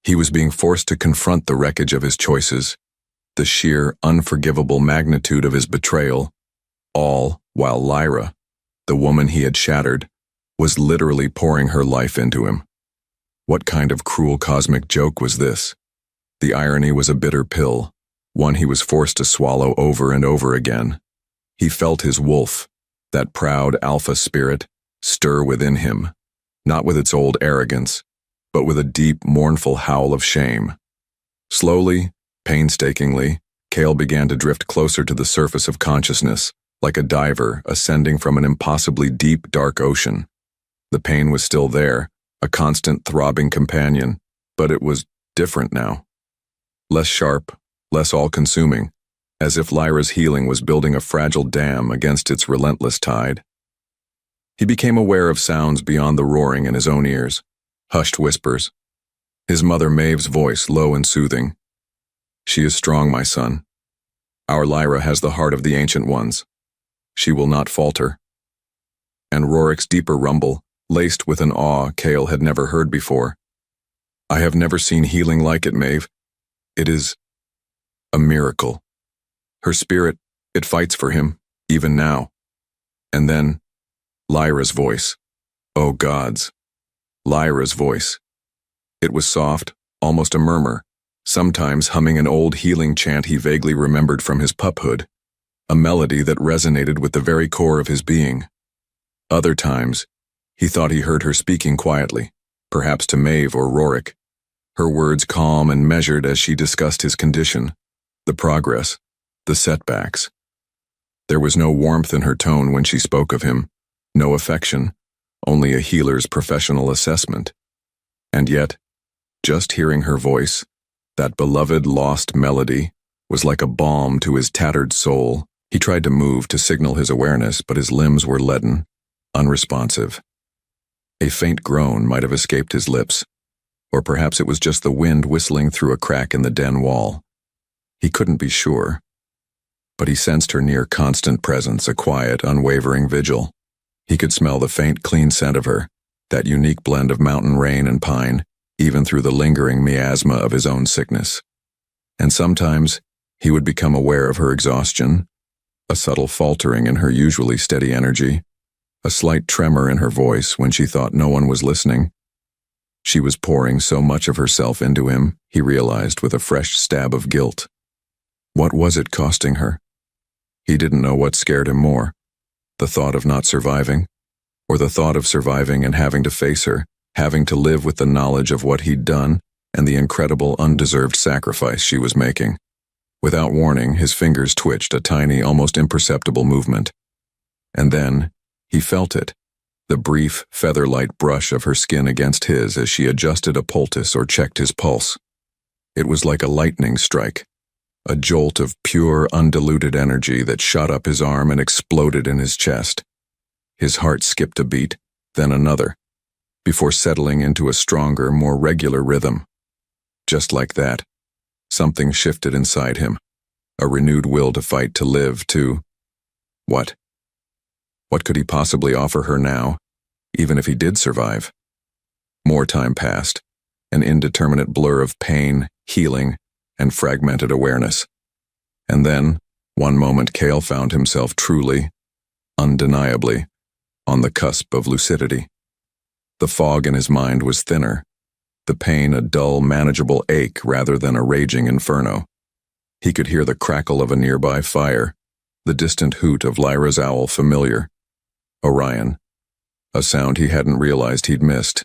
He was being forced to confront the wreckage of his choices, the sheer, unforgivable magnitude of his betrayal, all while Lyra, the woman he had shattered, was literally pouring her life into him. What kind of cruel cosmic joke was this? The irony was a bitter pill, one he was forced to swallow over and over again. He felt his wolf, that proud alpha spirit, stir within him, not with its old arrogance, but with a deep, mournful howl of shame. Slowly, painstakingly, Kael began to drift closer to the surface of consciousness, like a diver ascending from an impossibly deep, dark ocean. The pain was still there, a constant throbbing companion, but it was different now. Less sharp, less all-consuming, as if Lyra's healing was building a fragile dam against its relentless tide. He became aware of sounds beyond the roaring in his own ears, hushed whispers. His mother Maeve's voice, low and soothing. "She is strong, my son. Our Lyra has the heart of the Ancient Ones. She will not falter." And Rorik's deeper rumble, laced with an awe Kael had never heard before. "I have never seen healing like it, Maeve. It is a miracle. Her spirit, it fights for him, even now." And then, Lyra's voice. Oh gods. Lyra's voice. It was soft, almost a murmur, sometimes humming an old healing chant he vaguely remembered from his puphood, a melody that resonated with the very core of his being. Other times, he thought he heard her speaking quietly, perhaps to Maeve or Rorik, her words calm and measured as she discussed his condition, the progress, the setbacks. There was no warmth in her tone when she spoke of him, no affection, only a healer's professional assessment. And yet, just hearing her voice, that beloved lost melody, was like a balm to his tattered soul. He tried to move to signal his awareness, but his limbs were leaden, unresponsive. A faint groan might have escaped his lips, or perhaps it was just the wind whistling through a crack in the den wall. He couldn't be sure, but he sensed her near constant presence, a quiet, unwavering vigil. He could smell the faint, clean scent of her, that unique blend of mountain rain and pine, even through the lingering miasma of his own sickness. And sometimes he would become aware of her exhaustion, a subtle faltering in her usually steady energy, a slight tremor in her voice when she thought no one was listening. She was pouring so much of herself into him, he realized with a fresh stab of guilt. What was it costing her? He didn't know what scared him more, the thought of not surviving, or the thought of surviving and having to face her, having to live with the knowledge of what he'd done and the incredible undeserved sacrifice she was making. Without warning, his fingers twitched, a tiny, almost imperceptible movement. And then, he felt it, the brief, feather-light brush of her skin against his as she adjusted a poultice or checked his pulse. It was like a lightning strike, a jolt of pure, undiluted energy that shot up his arm and exploded in his chest. His heart skipped a beat, then another, before settling into a stronger, more regular rhythm. Just like that, something shifted inside him, a renewed will to fight, to live, to... What? What could he possibly offer her now, even if he did survive? More time passed, an indeterminate blur of pain, healing, and fragmented awareness. And then, one moment Kael found himself truly, undeniably, on the cusp of lucidity. The fog in his mind was thinner, the pain a dull, manageable ache rather than a raging inferno. He could hear the crackle of a nearby fire, the distant hoot of Lyra's owl familiar. Orion, a sound he hadn't realized he'd missed.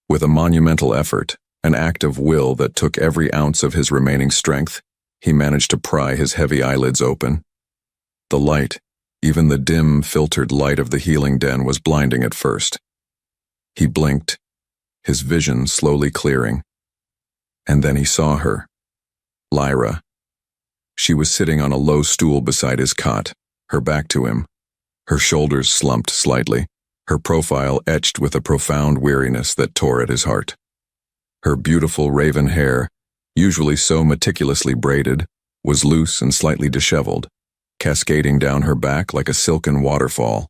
With a monumental effort, an act of will that took every ounce of his remaining strength, he managed to pry his heavy eyelids open. The light, even the dim, filtered light of the healing den, was blinding at first. He blinked, his vision slowly clearing. And then he saw her. Lyra. She was sitting on a low stool beside his cot, her back to him, her shoulders slumped slightly, her profile etched with a profound weariness that tore at his heart. Her beautiful raven hair, usually so meticulously braided, was loose and slightly disheveled, cascading down her back like a silken waterfall.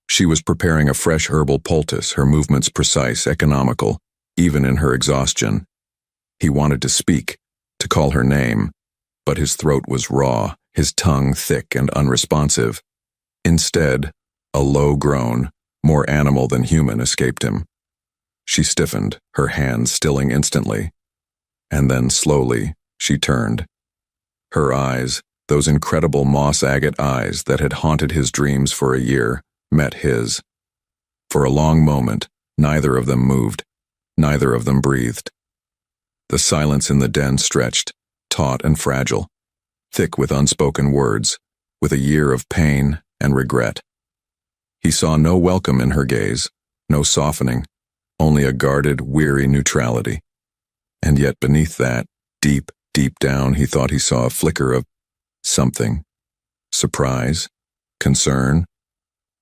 She was preparing a fresh herbal poultice, her movements precise, economical, even in her exhaustion. He wanted to speak, to call her name, but his throat was raw, his tongue thick and unresponsive. Instead, a low groan, more animal than human, escaped him. She stiffened, her hands stilling instantly. And then, slowly, she turned. Her eyes, those incredible moss-agate eyes that had haunted his dreams for a year, met his. For a long moment, neither of them moved, neither of them breathed. The silence in the den stretched, taut and fragile, thick with unspoken words, with a year of pain and regret. He saw no welcome in her gaze, no softening, only a guarded, weary neutrality. And yet beneath that, deep, deep down, he thought he saw a flicker of something. Surprise? Concern?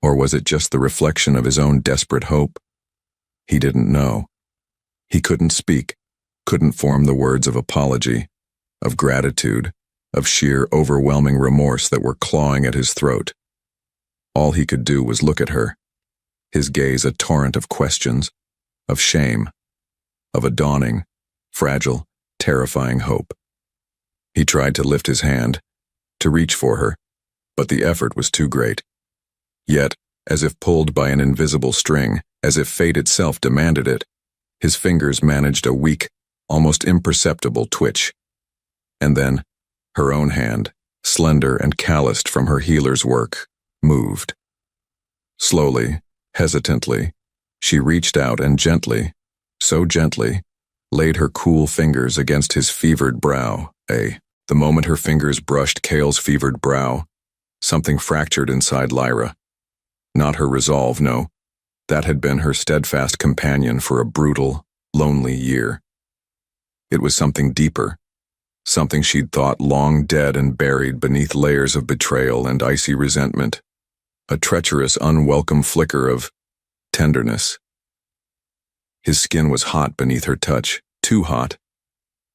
Or was it just the reflection of his own desperate hope? He didn't know. He couldn't speak, couldn't form the words of apology, of gratitude, of sheer overwhelming remorse that were clawing at his throat. All he could do was look at her, his gaze a torrent of questions, of shame, of a dawning, fragile, terrifying hope. He tried to lift his hand, to reach for her, but the effort was too great. Yet, as if pulled by an invisible string, as if fate itself demanded it, his fingers managed a weak, almost imperceptible twitch. And then, her own hand, slender and calloused from her healer's work, moved. Slowly, hesitantly, she reached out and gently, so gently, laid her cool fingers against his fevered brow. The moment her fingers brushed Kael's fevered brow, something fractured inside Lyra. Not her resolve, no. That had been her steadfast companion for a brutal, lonely year. It was something deeper, something she'd thought long dead and buried beneath layers of betrayal and icy resentment. A treacherous, unwelcome flicker of tenderness. His skin was hot beneath her touch, too hot.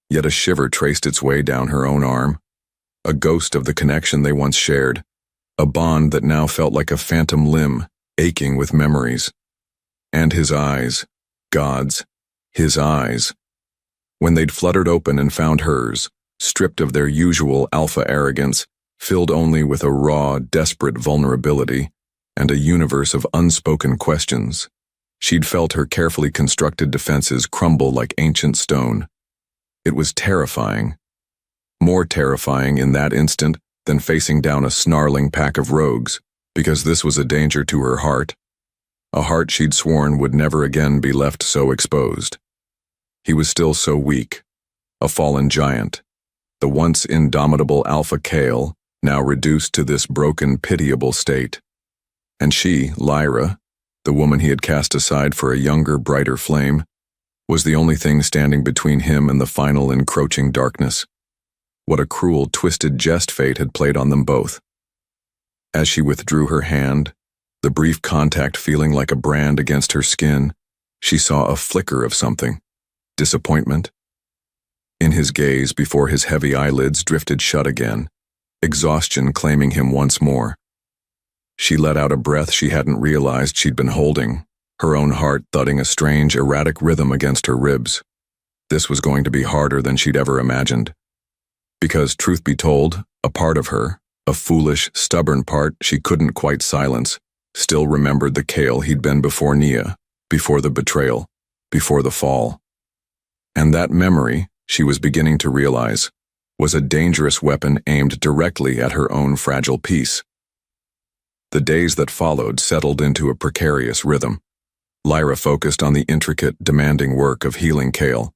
Yet a shiver traced its way down her own arm, a ghost of the connection they once shared, a bond that now felt like a phantom limb, aching with memories. And his eyes, God's, his eyes. When they'd fluttered open and found hers, stripped of their usual alpha arrogance, filled only with a raw, desperate vulnerability and a universe of unspoken questions, she'd felt her carefully constructed defenses crumble like ancient stone. It was terrifying. More terrifying in that instant than facing down a snarling pack of rogues, because this was a danger to her heart, a heart she'd sworn would never again be left so exposed. He was still so weak, a fallen giant, the once indomitable Alpha Kael, now reduced to this broken, pitiable state. And she, Lyra, the woman he had cast aside for a younger, brighter flame, was the only thing standing between him and the final encroaching darkness. What a cruel, twisted jest fate had played on them both. As she withdrew her hand, the brief contact feeling like a brand against her skin, she saw a flicker of something. Disappointment? In his gaze before his heavy eyelids drifted shut again, exhaustion claiming him once more. She let out a breath she hadn't realized she'd been holding, her own heart thudding a strange, erratic rhythm against her ribs. This was going to be harder than she'd ever imagined. Because, truth be told, a part of her, a foolish, stubborn part she couldn't quite silence, still remembered the Kael he'd been before Nia, before the betrayal, before the fall. And that memory, she was beginning to realize, was a dangerous weapon aimed directly at her own fragile peace. The days that followed settled into a precarious rhythm. Lyra focused on the intricate, demanding work of healing Kael,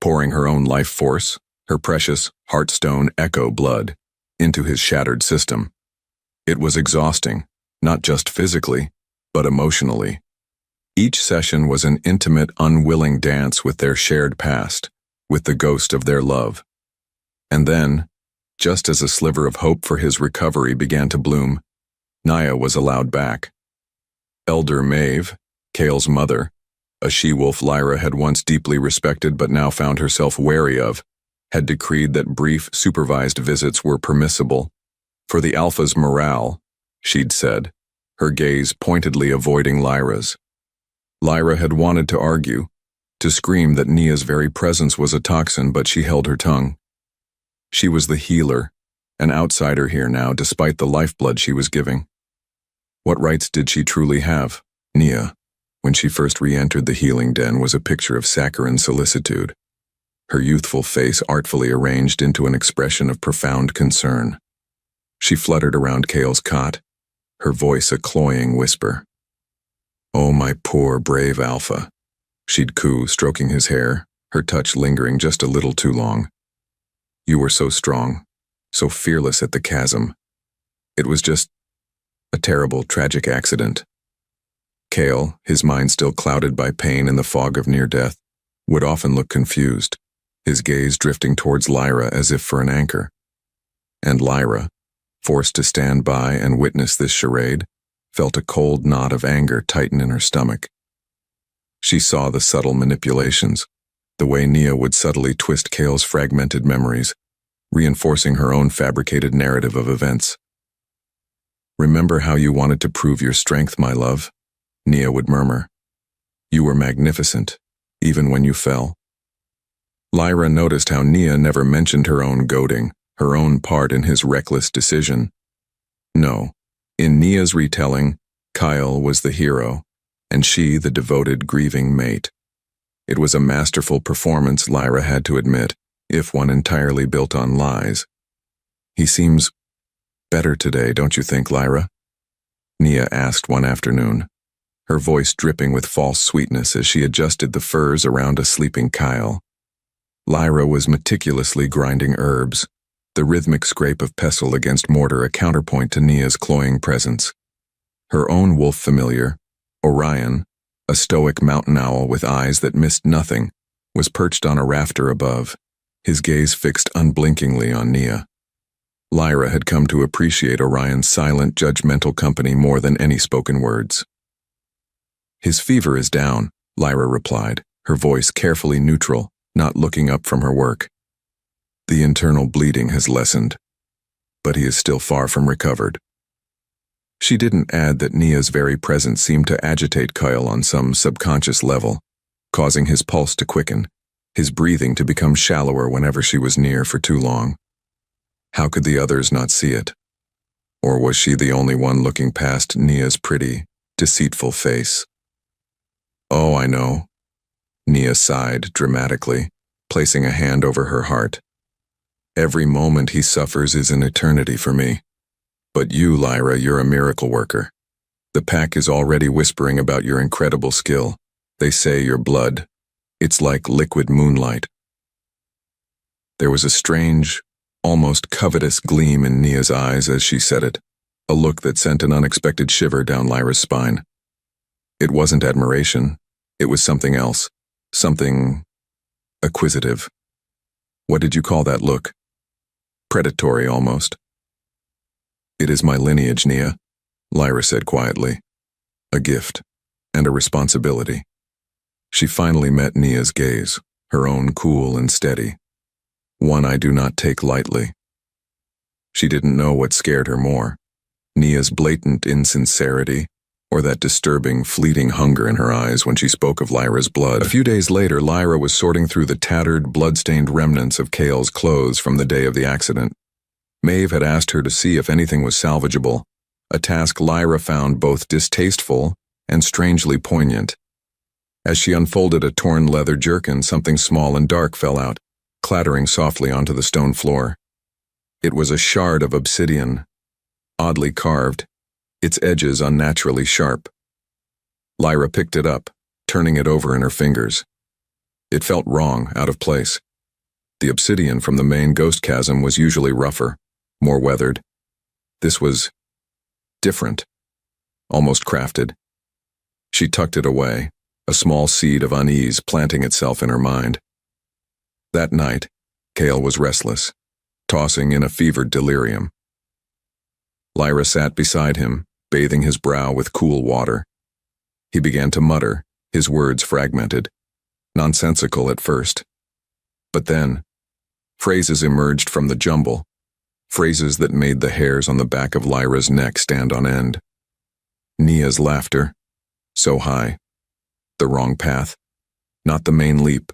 pouring her own life force, her precious, heartstone echo blood, into his shattered system. It was exhausting, not just physically, but emotionally. Each session was an intimate, unwilling dance with their shared past, with the ghost of their love. And then, just as a sliver of hope for his recovery began to bloom, Nia was allowed back. Elder Maeve, Kael's mother, a she-wolf Lyra had once deeply respected but now found herself wary of, had decreed that brief, supervised visits were permissible. For the Alpha's morale, she'd said, her gaze pointedly avoiding Lyra's. Lyra had wanted to argue, to scream that Nia's very presence was a toxin, but she held her tongue. She was the healer, an outsider here now despite the lifeblood she was giving. What rights did she truly have? Nia, when she first re-entered the healing den, was a picture of saccharine solicitude, her youthful face artfully arranged into an expression of profound concern. She fluttered around Kael's cot, her voice a cloying whisper. "Oh, my poor, brave alpha," she'd coo, stroking his hair, her touch lingering just a little too long. "You were so strong, so fearless at the chasm. It was just a terrible, tragic accident." Kael, his mind still clouded by pain and the fog of near death, would often look confused, his gaze drifting towards Lyra as if for an anchor. And Lyra, forced to stand by and witness this charade, felt a cold knot of anger tighten in her stomach. She saw the subtle manipulations, the way Nia would subtly twist Kael's fragmented memories, reinforcing her own fabricated narrative of events. "Remember how you wanted to prove your strength, my love?" Nia would murmur. "You were magnificent, even when you fell." Lyra noticed how Nia never mentioned her own goading, her own part in his reckless decision. No, in Nia's retelling, Kael was the hero, and she the devoted, grieving mate. It was a masterful performance, Lyra had to admit, if one entirely built on lies. "He seems better today, don't you think, Lyra?" Nia asked one afternoon, her voice dripping with false sweetness as she adjusted the furs around a sleeping Kael. Lyra was meticulously grinding herbs, the rhythmic scrape of pestle against mortar a counterpoint to Nia's cloying presence. Her own wolf familiar, Orion, a stoic mountain owl with eyes that missed nothing, was perched on a rafter above, his gaze fixed unblinkingly on Nia. Lyra had come to appreciate Orion's silent, judgmental company more than any spoken words. "His fever is down," Lyra replied, her voice carefully neutral, not looking up from her work. "The internal bleeding has lessened, but he is still far from recovered." She didn't add that Nia's very presence seemed to agitate Kael on some subconscious level, causing his pulse to quicken, his breathing to become shallower whenever she was near for too long. How could the others not see it? Or was she the only one looking past Nia's pretty, deceitful face? "Oh, I know." Nia sighed dramatically, placing a hand over her heart. "Every moment he suffers is an eternity for me. But you, Lyra, you're a miracle worker. The pack is already whispering about your incredible skill. They say your blood, it's like liquid moonlight." There was a strange, almost covetous gleam in Nia's eyes as she said it, a look that sent an unexpected shiver down Lyra's spine. It wasn't admiration, it was something else, something acquisitive. What did you call that look? Predatory, almost. "It is my lineage, Nia," Lyra said quietly. "A gift, and a responsibility." She finally met Nia's gaze, her own cool and steady. One I do not take lightly. She didn't know what scared her more, Nia's blatant insincerity, or that disturbing, fleeting hunger in her eyes when she spoke of Lyra's blood. A few days later, Lyra was sorting through the tattered, blood-stained remnants of Kael's clothes from the day of the accident. Maeve had asked her to see if anything was salvageable, a task Lyra found both distasteful and strangely poignant. As she unfolded a torn leather jerkin, something small and dark fell out, clattering softly onto the stone floor. It was a shard of obsidian, oddly carved, its edges unnaturally sharp. Lyra picked it up, turning it over in her fingers. It felt wrong, out of place. The obsidian from the main ghost chasm was usually rougher, more weathered. This was different, almost crafted. She tucked it away, a small seed of unease planting itself in her mind. That night, Kael was restless, tossing in a fevered delirium. Lyra sat beside him, bathing his brow with cool water. He began to mutter, his words fragmented, nonsensical at first. But then, phrases emerged from the jumble, phrases that made the hairs on the back of Lyra's neck stand on end. Nia's laughter, so high, the wrong path. Not the main leap.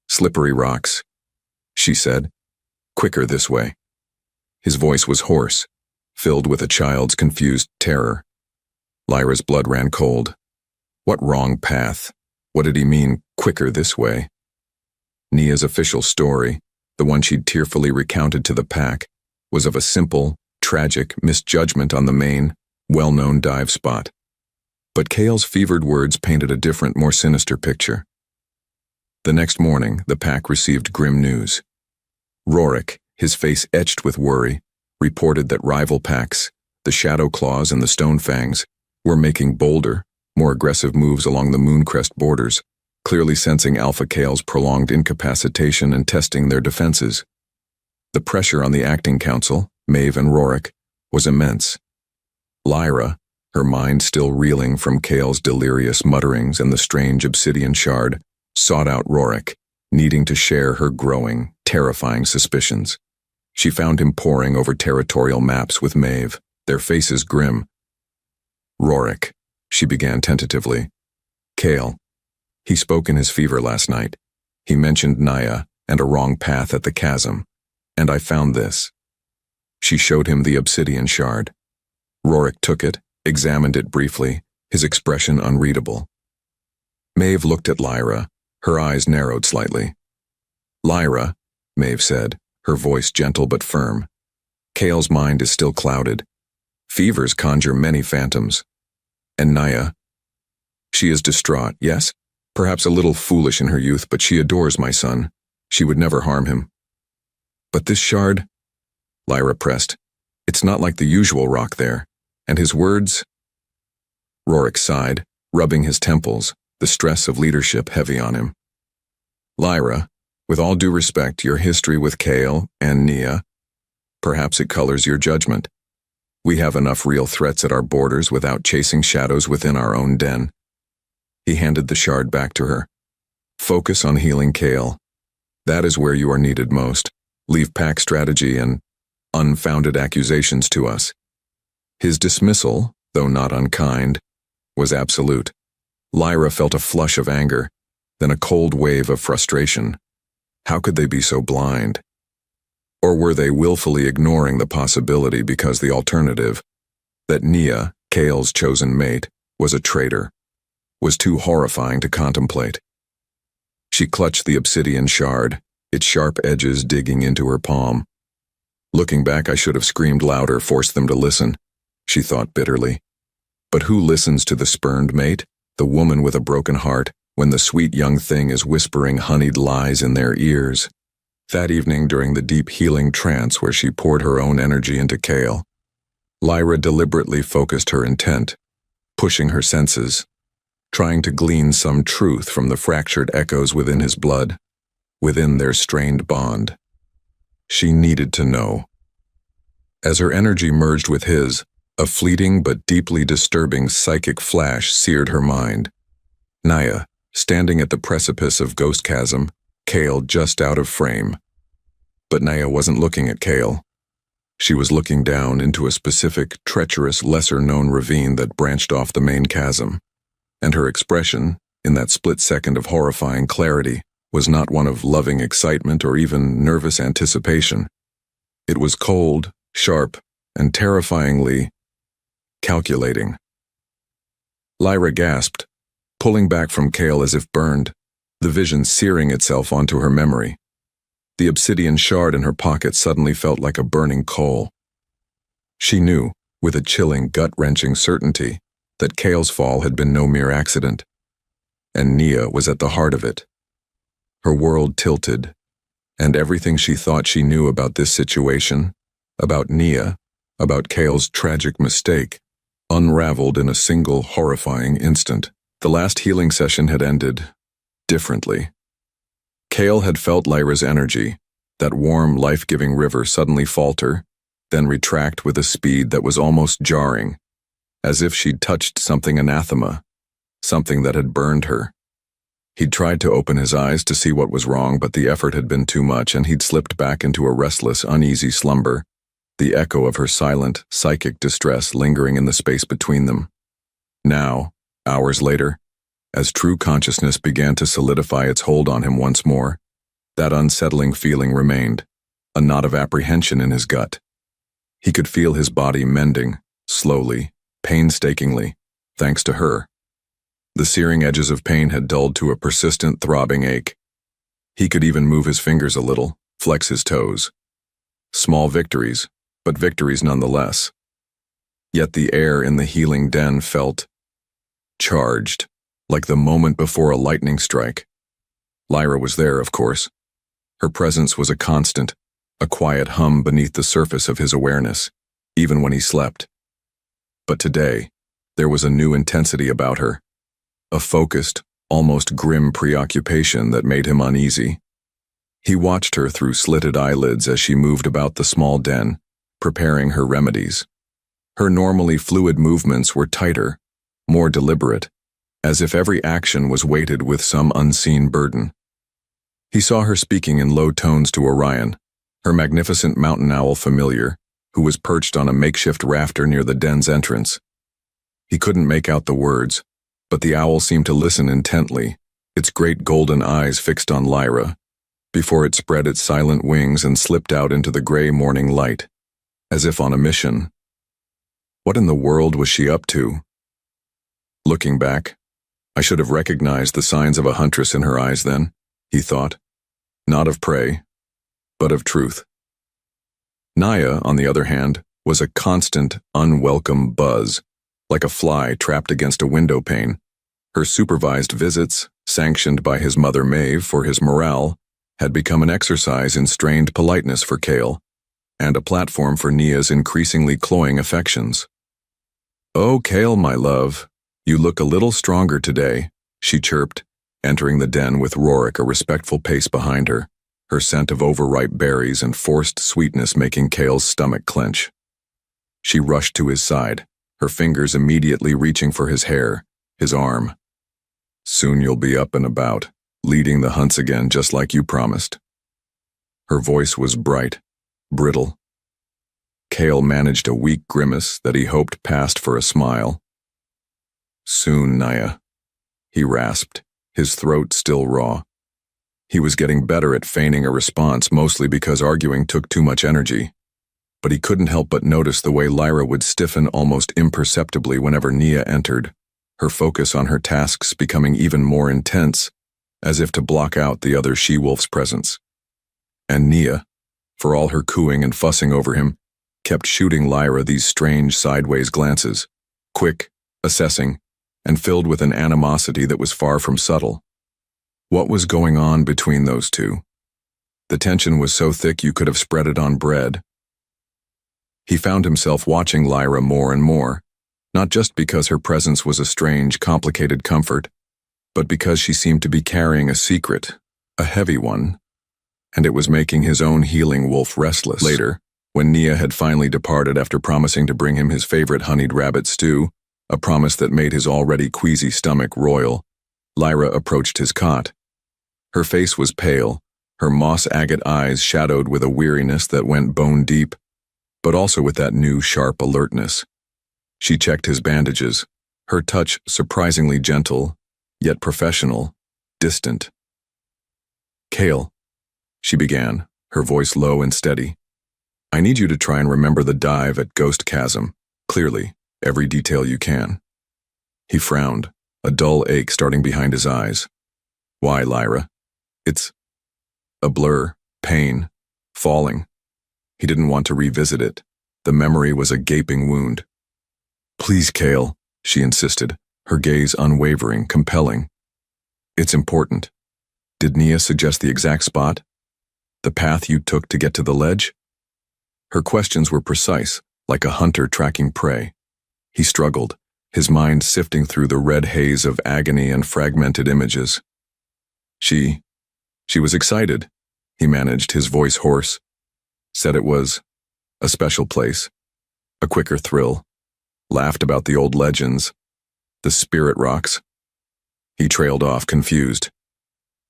Slippery rocks. She said, "Quicker this way." His voice was hoarse, filled with a child's confused terror. Lyra's blood ran cold. What wrong path? What did he mean, quicker this way? Nia's official story, the one she'd tearfully recounted to the pack, was of a simple, tragic misjudgment on the main, well-known dive spot. But Kael's fevered words painted a different, more sinister picture. The next morning, the pack received grim news. Rorik, his face etched with worry, reported that rival packs, the Shadow Claws and the Stone Fangs, were making bolder, more aggressive moves along the MoonCrest borders, clearly sensing Alpha Kael's prolonged incapacitation and testing their defenses. The pressure on the acting council, Maeve and Rorik, was immense. Lyra, her mind still reeling from Kael's delirious mutterings and the strange obsidian shard, sought out Rorik, needing to share her growing, terrifying suspicions. She found him poring over territorial maps with Maeve, their faces grim. "Rorik," she began tentatively. "Kael. He spoke in his fever last night. He mentioned Nia and a wrong path at the chasm, and I found this." She showed him the obsidian shard. Rorik took it, examined it briefly, his expression unreadable. Maeve looked at Lyra, her eyes narrowed slightly. "Lyra," Maeve said, her voice gentle but firm. "Kael's mind is still clouded. Fevers conjure many phantoms. And Nia? She is distraught, yes? Perhaps a little foolish in her youth, but she adores my son. She would never harm him. But this shard?" Lyra pressed. "It's not like the usual rock there. And his words?" Rorik sighed, rubbing his temples, the stress of leadership heavy on him. "Lyra, with all due respect, your history with Kael and Nia, perhaps it colors your judgment. We have enough real threats at our borders without chasing shadows within our own den." He handed the shard back to her. "Focus on healing Kael. That is where you are needed most. Leave pack strategy and unfounded accusations to us." His dismissal, though not unkind, was absolute. Lyra felt a flush of anger, then a cold wave of frustration. How could they be so blind? Or were they willfully ignoring the possibility because the alternative, that Nia, Kael's chosen mate, was a traitor, was too horrifying to contemplate? She clutched the obsidian shard, its sharp edges digging into her palm. Looking back, I should have screamed louder, forced them to listen, she thought bitterly. But who listens to the spurned mate, the woman with a broken heart, when the sweet young thing is whispering honeyed lies in their ears? That evening, during the deep healing trance where she poured her own energy into Kael, Lyra deliberately focused her intent, pushing her senses, trying to glean some truth from the fractured echoes within his blood, within their strained bond. She needed to know. As her energy merged with his, a fleeting but deeply disturbing psychic flash seared her mind. Nia, standing at the precipice of Ghost Chasm, Kael just out of frame. But Nia wasn't looking at Kael. She was looking down into a specific, treacherous, lesser-known ravine that branched off the main chasm. And her expression, in that split second of horrifying clarity, was not one of loving excitement or even nervous anticipation. It was cold, sharp, and terrifyingly calculating. Lyra gasped, pulling back from Kael as if burned, the vision searing itself onto her memory. The obsidian shard in her pocket suddenly felt like a burning coal. She knew, with a chilling, gut-wrenching certainty, that Kael's fall had been no mere accident, and Nia was at the heart of it. Her world tilted, and everything she thought she knew about this situation, about Nia, about Kael's tragic mistake, unraveled in a single horrifying instant. The last healing session had ended differently. Kael had felt Lyra's energy, that warm, life-giving river, suddenly falter, then retract with a speed that was almost jarring, as if she'd touched something anathema, something that had burned her. He'd tried to open his eyes to see what was wrong, but the effort had been too much, and he'd slipped back into a restless, uneasy slumber, the echo of her silent, psychic distress lingering in the space between them. Now, hours later, As true consciousness began to solidify its hold on him once more, that unsettling feeling remained, a knot of apprehension in his gut. He could feel his body mending, slowly, painstakingly, thanks to her. The searing edges of pain had dulled to a persistent throbbing ache. He could even move his fingers a little, flex his toes. Small victories, but victories nonetheless. Yet the air in the healing den felt charged, like the moment before a lightning strike. Lyra was there, of course. Her presence was a constant, a quiet hum beneath the surface of his awareness, even when he slept. But today, there was a new intensity about her, a focused, almost grim preoccupation that made him uneasy. He watched her through slitted eyelids as she moved about the small den, preparing her remedies. Her normally fluid movements were tighter, more deliberate, as if every action was weighted with some unseen burden. He saw her speaking in low tones to Orion, her magnificent mountain owl familiar, who was perched on a makeshift rafter near the den's entrance. He couldn't make out the words, but the owl seemed to listen intently, its great golden eyes fixed on Lyra, before it spread its silent wings and slipped out into the gray morning light, as if on a mission. What in the world was she up to? Looking back, I should have recognized the signs of a huntress in her eyes then, he thought. Not of prey, but of truth. Naya, on the other hand, was a constant, unwelcome buzz, like a fly trapped against a window pane. Her supervised visits, sanctioned by his mother Maeve for his morale, had become an exercise in strained politeness for Kael, and a platform for Nia's increasingly cloying affections. "Oh, Kael, my love, you look a little stronger today," she chirped, entering the den with Rorik a respectful pace behind her, her scent of overripe berries and forced sweetness making Kael's stomach clench. She rushed to his side, her fingers immediately reaching for his hair, his arm. "Soon you'll be up and about, leading the hunts again just like you promised." Her voice was bright, brittle. Kael managed a weak grimace that he hoped passed for a smile. "Soon, Naya," he rasped, his throat still raw. He was getting better at feigning a response, mostly because arguing took too much energy. But he couldn't help but notice the way Lyra would stiffen almost imperceptibly whenever Nia entered, her focus on her tasks becoming even more intense, as if to block out the other she-wolf's presence. And Nia, for all her cooing and fussing over him, kept shooting Lyra these strange sideways glances, quick, assessing, and filled with an animosity that was far from subtle. What was going on between those two? The tension was so thick you could have spread it on bread. He found himself watching Lyra more and more, not just because her presence was a strange, complicated comfort, but because she seemed to be carrying a secret, a heavy one, and it was making his own healing wolf restless. Later, when Nia had finally departed after promising to bring him his favorite honeyed rabbit stew, a promise that made his already queasy stomach roil, Lyra approached his cot. Her face was pale, her moss-agate eyes shadowed with a weariness that went bone-deep, but also with that new sharp alertness. She checked his bandages, her touch surprisingly gentle, yet professional, distant. "Kael," she began, her voice low and steady. "I need you to try and remember the dive at Ghost Chasm, clearly, every detail you can." He frowned, a dull ache starting behind his eyes. "Why, Lyra?" "It's a blur, pain, falling." He didn't want to revisit it. The memory was a gaping wound. "Please, Kael," she insisted, her gaze unwavering, compelling. "It's important. Did Nia suggest the exact spot? The path you took to get to the ledge?" Her questions were precise, like a hunter tracking prey. He struggled, his mind sifting through the red haze of agony and fragmented images. She was excited, he managed, his voice hoarse. Said it was a special place, a quicker thrill. Laughed about the old legends, the spirit rocks. He trailed off, confused.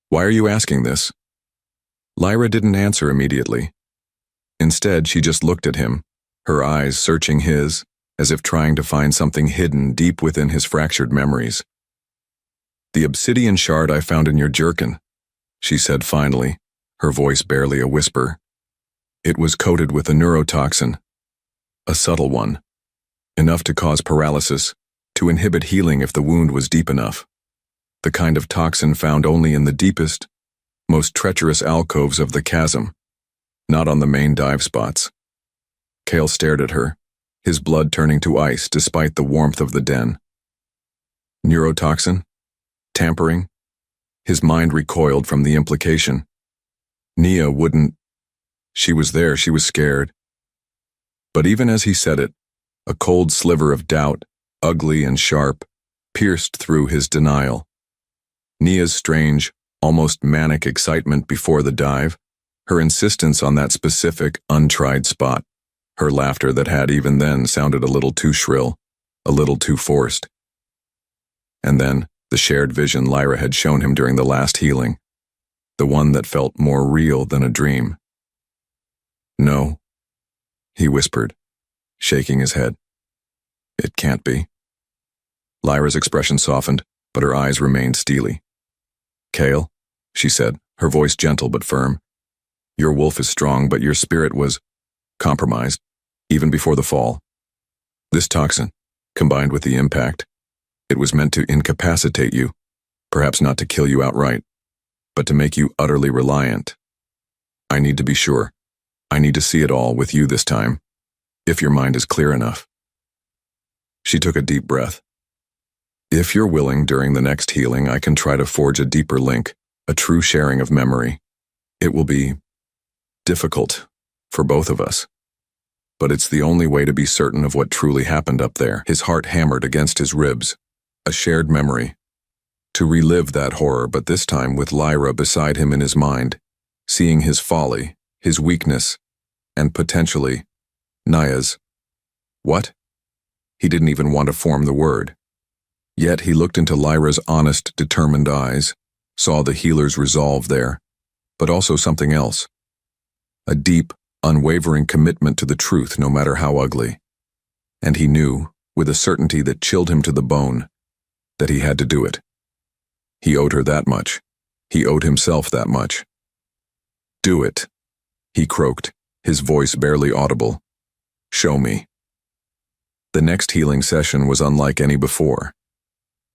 "Why are you asking this?" Lyra didn't answer immediately. Instead, she just looked at him, her eyes searching his, as if trying to find something hidden deep within his fractured memories. "The obsidian shard I found in your jerkin," she said finally, her voice barely a whisper. "It was coated with a neurotoxin. A subtle one. Enough to cause paralysis, to inhibit healing if the wound was deep enough. The kind of toxin found only in the deepest, most treacherous alcoves of the chasm, not on the main dive spots." Kael stared at her, his blood turning to ice despite the warmth of the den. Neurotoxin? Tampering? His mind recoiled from the implication. Nia wouldn't. She was there, she was scared. But even as he said it, a cold sliver of doubt, ugly and sharp, pierced through his denial. Nia's strange, almost manic excitement before the dive, her insistence on that specific, untried spot, her laughter that had even then sounded a little too shrill, a little too forced. And then, the shared vision Lyra had shown him during the last healing, the one that felt more real than a dream. "No," he whispered, shaking his head. "It can't be." Lyra's expression softened, but her eyes remained steely. "Kael," she said, her voice gentle but firm, "your wolf is strong, but your spirit was compromised, even before the fall. This toxin, combined with the impact, it was meant to incapacitate you, perhaps not to kill you outright, but to make you utterly reliant. I need to be sure. I need to see it all with you this time, if your mind is clear enough." She took a deep breath. "If you're willing, during the next healing, I can try to forge a deeper link, a true sharing of memory. It will be difficult for both of us. But it's the only way to be certain of what truly happened up there." His heart hammered against his ribs. A shared memory. To relive that horror, but this time with Lyra beside him in his mind, seeing his folly, his weakness, and potentially, Nia's. What? He didn't even want to form the word. Yet he looked into Lyra's honest, determined eyes, saw the healer's resolve there, but also something else. A deep, unwavering commitment to the truth no matter how ugly. And he knew, with a certainty that chilled him to the bone, that he had to do it. He owed her that much. He owed himself that much. "Do it," he croaked, his voice barely audible. "Show me." The next healing session was unlike any before.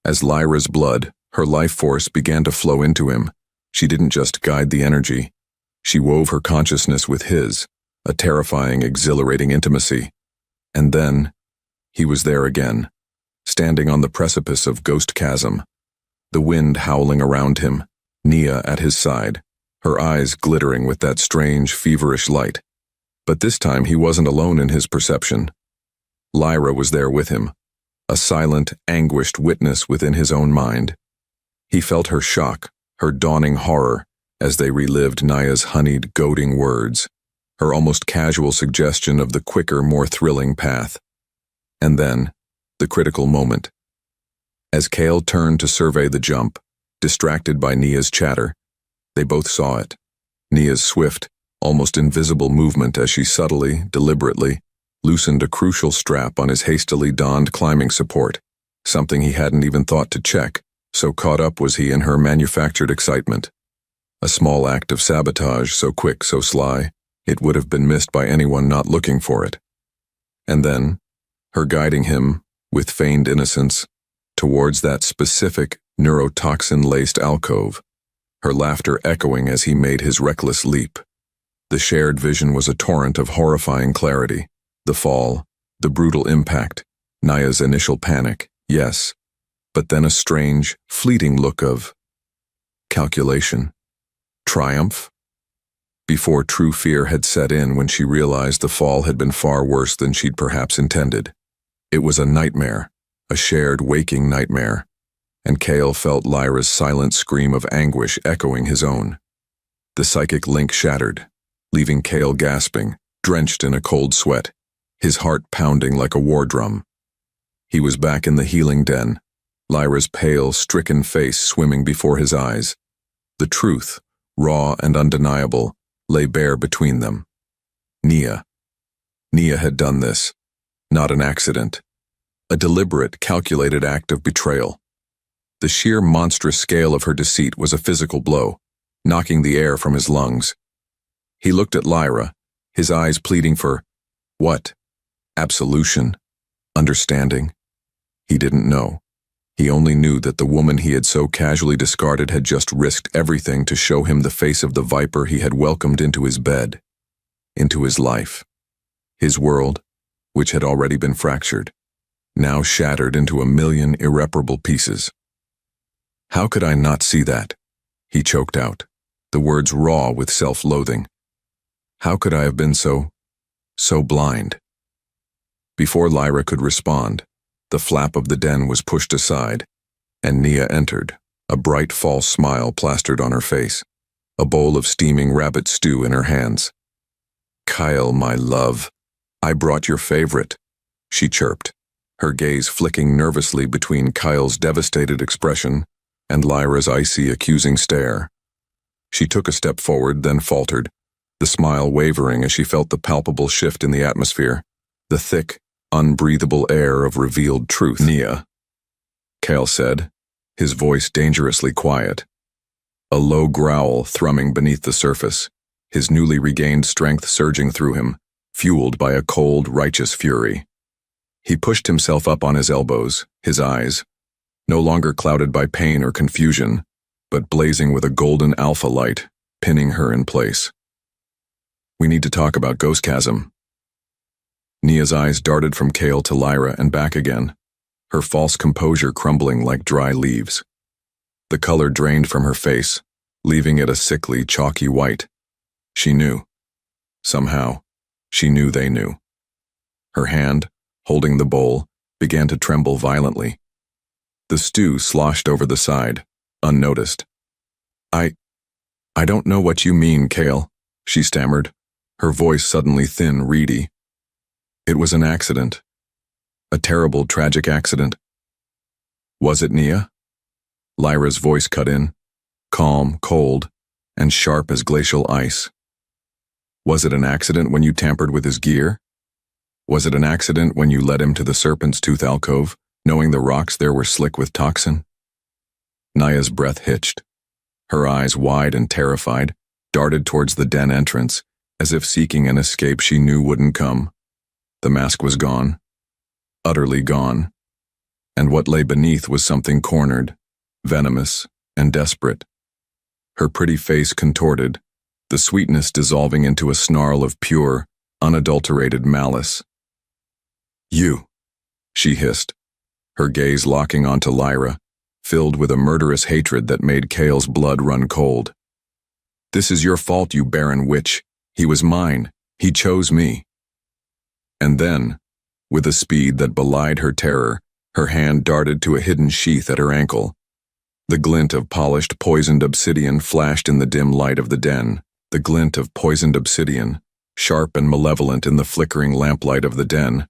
As Lyra's blood, her life force, began to flow into him, she didn't just guide the energy. She wove her consciousness with his, a terrifying, exhilarating intimacy. And then, he was there again, standing on the precipice of Ghost Chasm, the wind howling around him, Nia at his side, her eyes glittering with that strange, feverish light. But this time he wasn't alone in his perception. Lyra was there with him, a silent, anguished witness within his own mind. He felt her shock, her dawning horror, as they relived Nia's honeyed, goading words, her almost casual suggestion of the quicker, more thrilling path. And then, the critical moment. As Kael turned to survey the jump, distracted by Nia's chatter, they both saw it. Nia's swift, almost invisible movement as she subtly, deliberately, loosened a crucial strap on his hastily donned climbing support, something he hadn't even thought to check, so caught up was he in her manufactured excitement. A small act of sabotage, so quick, so sly, it would have been missed by anyone not looking for it. And then, her guiding him, with feigned innocence, towards that specific, neurotoxin-laced alcove, her laughter echoing as he made his reckless leap. The shared vision was a torrent of horrifying clarity. The fall, the brutal impact, Nia's initial panic, yes, but then a strange, fleeting look of calculation, triumph, before true fear had set in when she realized the fall had been far worse than she'd perhaps intended. It was a nightmare, a shared waking nightmare, and Kael felt Lyra's silent scream of anguish echoing his own. The psychic link shattered, leaving Kael gasping, drenched in a cold sweat, his heart pounding like a war drum. He was back in the healing den, Lyra's pale, stricken face swimming before his eyes. The truth, raw and undeniable, lay bare between them. Nia. Nia had done this. Not an accident. A deliberate, calculated act of betrayal. The sheer monstrous scale of her deceit was a physical blow, knocking the air from his lungs. He looked at Lyra, his eyes pleading for what? Absolution? Understanding? He didn't know. He only knew that the woman he had so casually discarded had just risked everything to show him the face of the viper he had welcomed into his bed, into his life. His world, which had already been fractured, now shattered into a million irreparable pieces. How could I not see that? He choked out, the words raw with self-loathing. How could I have been so blind? Before Lyra could respond, the flap of the den was pushed aside, and Nia entered, a bright false smile plastered on her face, a bowl of steaming rabbit stew in her hands. "Kael, my love, I brought your favorite," she chirped, her gaze flicking nervously between Kael's devastated expression and Lyra's icy, accusing stare. She took a step forward, then faltered, the smile wavering as she felt the palpable shift in the atmosphere, the thick, unbreathable air of revealed truth. "Nia," Kael said, his voice dangerously quiet, a low growl thrumming beneath the surface, his newly regained strength surging through him, fueled by a cold, righteous fury. He pushed himself up on his elbows, his eyes, no longer clouded by pain or confusion, but blazing with a golden alpha light, pinning her in place. "We need to talk about Ghost Chasm." Nia's eyes darted from Kael to Lyra and back again, her false composure crumbling like dry leaves. The color drained from her face, leaving it a sickly, chalky white. She knew. Somehow, she knew they knew. Her hand, holding the bowl, began to tremble violently. The stew sloshed over the side, unnoticed. I don't know what you mean, Kael," she stammered, her voice suddenly thin, reedy. "It was an accident. A terrible, tragic accident." "Was it, Nia?" Lyra's voice cut in, calm, cold, and sharp as glacial ice. "Was it an accident when you tampered with his gear? Was it an accident when you led him to the Serpent's Tooth alcove, knowing the rocks there were slick with toxin?" Nia's breath hitched. Her eyes, wide and terrified, darted towards the den entrance, as if seeking an escape she knew wouldn't come. The mask was gone, utterly gone, and what lay beneath was something cornered, venomous, and desperate. Her pretty face contorted, the sweetness dissolving into a snarl of pure, unadulterated malice. "You," she hissed, her gaze locking onto Lyra, filled with a murderous hatred that made Kael's blood run cold. "This is your fault, you barren witch. He was mine. He chose me." And then, with a speed that belied her terror, her hand darted to a hidden sheath at her ankle. The glint of polished, poisoned obsidian flashed in the dim light of the den, the glint of poisoned obsidian, sharp and malevolent in the flickering lamplight of the den.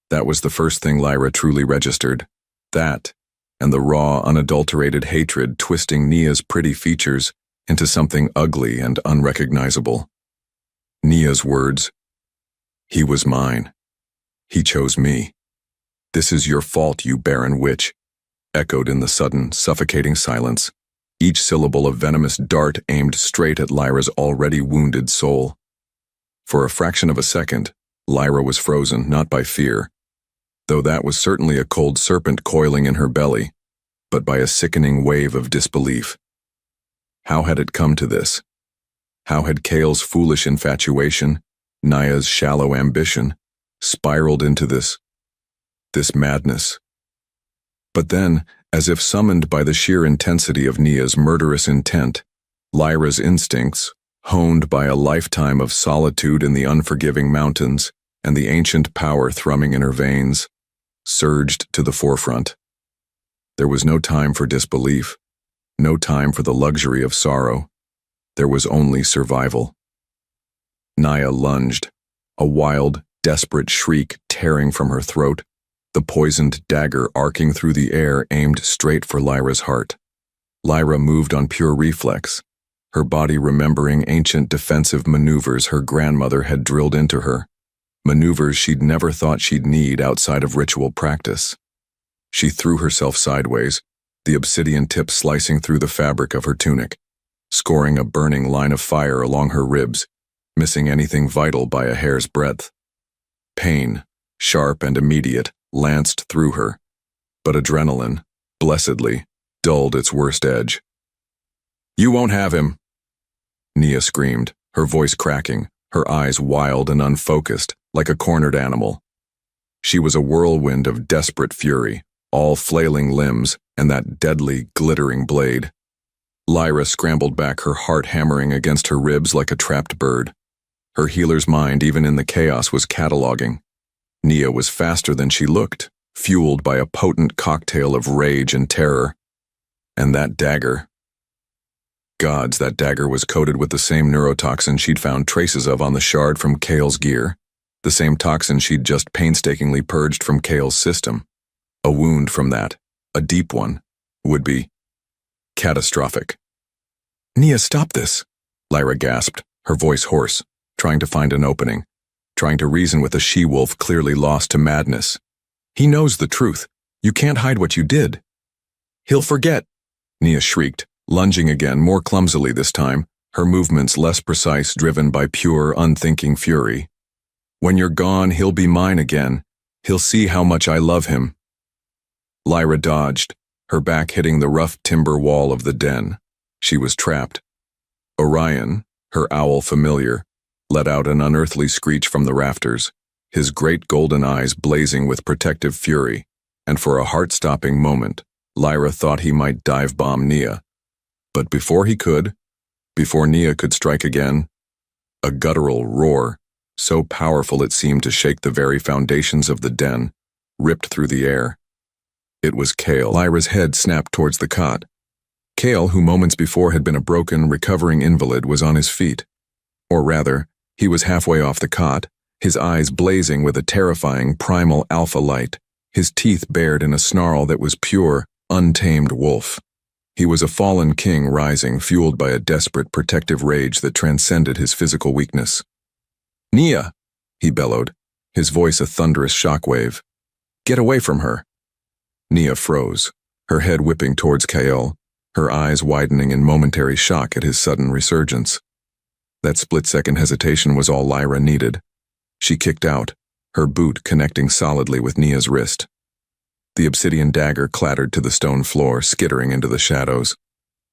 That was the first thing Lyra truly registered. That, and the raw, unadulterated hatred twisting Nia's pretty features into something ugly and unrecognizable. Nia's words, "He was mine. He chose me. This is your fault, you barren witch," echoed in the sudden, suffocating silence, each syllable a venomous dart aimed straight at Lyra's already wounded soul. For a fraction of a second, Lyra was frozen, not by fear, though that was certainly a cold serpent coiling in her belly, but by a sickening wave of disbelief. How had it come to this? How had Kael's foolish infatuation, Nia's shallow ambition, spiraled into this madness? But then, as if summoned by the sheer intensity of Nia's murderous intent, Lyra's instincts, honed by a lifetime of solitude in the unforgiving mountains and the ancient power thrumming in her veins, surged to the forefront. There was no time for disbelief, no time for the luxury of sorrow. There was only survival. Nia lunged, a wild, desperate shriek tearing from her throat, the poisoned dagger arcing through the air aimed straight for Lyra's heart. Lyra moved on pure reflex, her body remembering ancient defensive maneuvers her grandmother had drilled into her, maneuvers she'd never thought she'd need outside of ritual practice. She threw herself sideways, the obsidian tip slicing through the fabric of her tunic, scoring a burning line of fire along her ribs, missing anything vital by a hair's breadth. Pain, sharp and immediate, lanced through her, but adrenaline, blessedly, dulled its worst edge. "You won't have him," Nia screamed, her voice cracking, her eyes wild and unfocused, like a cornered animal. She was a whirlwind of desperate fury, all flailing limbs and that deadly, glittering blade. Lyra scrambled back, her heart hammering against her ribs like a trapped bird. Her healer's mind, even in the chaos, was cataloging. Nia was faster than she looked, fueled by a potent cocktail of rage and terror. And that dagger. Gods, that dagger was coated with the same neurotoxin she'd found traces of on the shard from Kael's gear, the same toxin she'd just painstakingly purged from Kael's system. A wound from that, a deep one, would be catastrophic. "Nia, stop this," Lyra gasped, her voice hoarse, trying to find an opening, trying to reason with a she-wolf clearly lost to madness. "He knows the truth. You can't hide what you did." "He'll forget," Nia shrieked, lunging again, more clumsily this time, her movements less precise, driven by pure, unthinking fury. "When you're gone, he'll be mine again. He'll see how much I love him." Lyra dodged, her back hitting the rough timber wall of the den. She was trapped. Orion, her owl familiar, let out an unearthly screech from the rafters, his great golden eyes blazing with protective fury, and for a heart-stopping moment, Lyra thought he might dive-bomb Nia. But before Nia could strike again, a guttural roar, so powerful it seemed to shake the very foundations of the den, ripped through the air. It was Kael. Lyra's head snapped towards the cot. Kael, who moments before had been a broken, recovering invalid, was on his feet. Or rather, he was halfway off the cot, his eyes blazing with a terrifying primal alpha light, his teeth bared in a snarl that was pure, untamed wolf. He was a fallen king rising, fueled by a desperate, protective rage that transcended his physical weakness. "Nia!" he bellowed, his voice a thunderous shockwave. "Get away from her!" Nia froze, her head whipping towards Kael, her eyes widening in momentary shock at his sudden resurgence. That split-second hesitation was all Lyra needed. She kicked out, her boot connecting solidly with Nia's wrist. The obsidian dagger clattered to the stone floor, skittering into the shadows.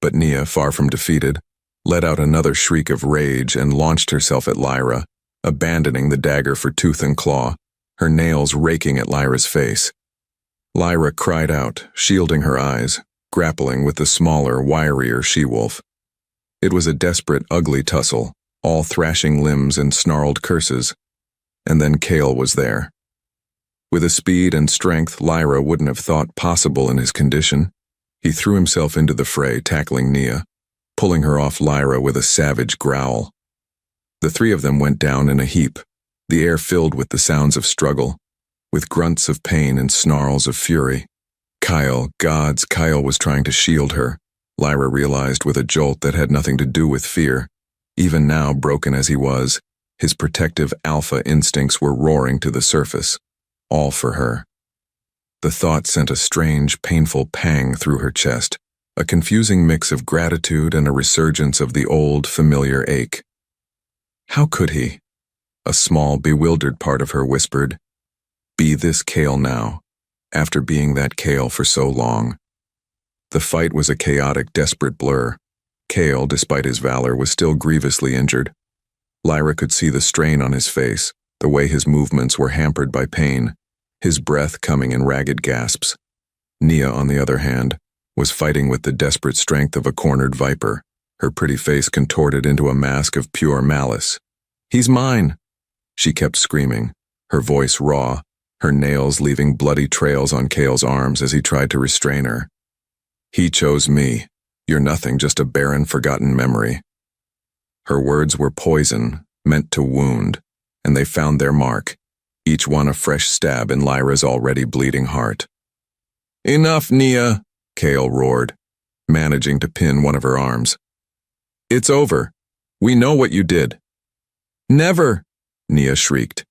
But Nia, far from defeated, let out another shriek of rage and launched herself at Lyra, abandoning the dagger for tooth and claw, her nails raking at Lyra's face. Lyra cried out, shielding her eyes, grappling with the smaller, wirier she-wolf. It was a desperate, ugly tussle, all thrashing limbs and snarled curses. And then Kael was there. With a speed and strength Lyra wouldn't have thought possible in his condition, he threw himself into the fray, tackling Nia, pulling her off Lyra with a savage growl. The three of them went down in a heap, the air filled with the sounds of struggle, with grunts of pain and snarls of fury. Kael was trying to shield her, Lyra realized with a jolt that had nothing to do with fear. Even now, broken as he was, his protective alpha instincts were roaring to the surface, all for her. The thought sent a strange, painful pang through her chest, a confusing mix of gratitude and a resurgence of the old, familiar ache. How could he? A small, bewildered part of her whispered, be this Kael now, after being that Kael for so long. The fight was a chaotic, desperate blur. Kael, despite his valor, was still grievously injured. Lyra could see the strain on his face, the way his movements were hampered by pain, his breath coming in ragged gasps. Nia, on the other hand, was fighting with the desperate strength of a cornered viper, her pretty face contorted into a mask of pure malice. "He's mine!" she kept screaming, her voice raw, her nails leaving bloody trails on Kael's arms as he tried to restrain her. "He chose me. You're nothing, just a barren, forgotten memory." Her words were poison, meant to wound, and they found their mark, each one a fresh stab in Lyra's already bleeding heart. "Enough, Nia," Kael roared, managing to pin one of her arms. "It's over. We know what you did." "Never!" Nia shrieked.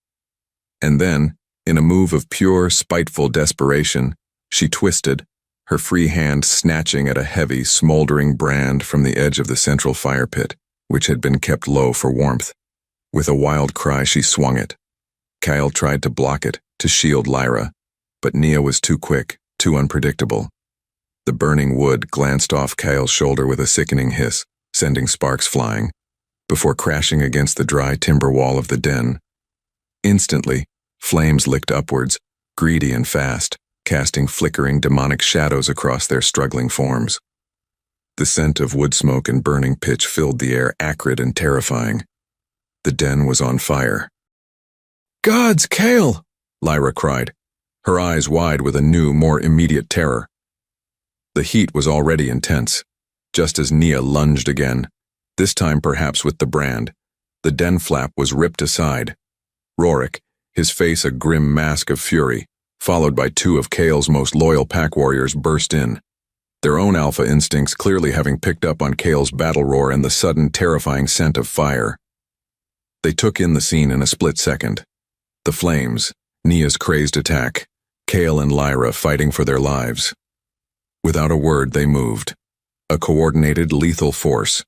And then, in a move of pure, spiteful desperation, she twisted, her free hand snatching at a heavy, smoldering brand from the edge of the central fire pit, which had been kept low for warmth. With a wild cry, she swung it. Kael tried to block it, to shield Lyra, but Nia was too quick, too unpredictable. The burning wood glanced off Kael's shoulder with a sickening hiss, sending sparks flying, before crashing against the dry timber wall of the den. Instantly, flames licked upwards, greedy and fast, casting flickering demonic shadows across their struggling forms. The scent of wood smoke and burning pitch filled the air, acrid and terrifying. The den was on fire. "Gods, Kael!" Lyra cried, her eyes wide with a new, more immediate terror. The heat was already intense, just as Nia lunged again, this time perhaps with the brand. The den flap was ripped aside. Rorik, his face a grim mask of fury, followed by two of Kael's most loyal pack warriors, burst in, their own alpha instincts clearly having picked up on Kael's battle roar and the sudden terrifying scent of fire. They took in the scene in a split second. The flames, Nia's crazed attack, Kael and Lyra fighting for their lives. Without a word, they moved. A coordinated, lethal force.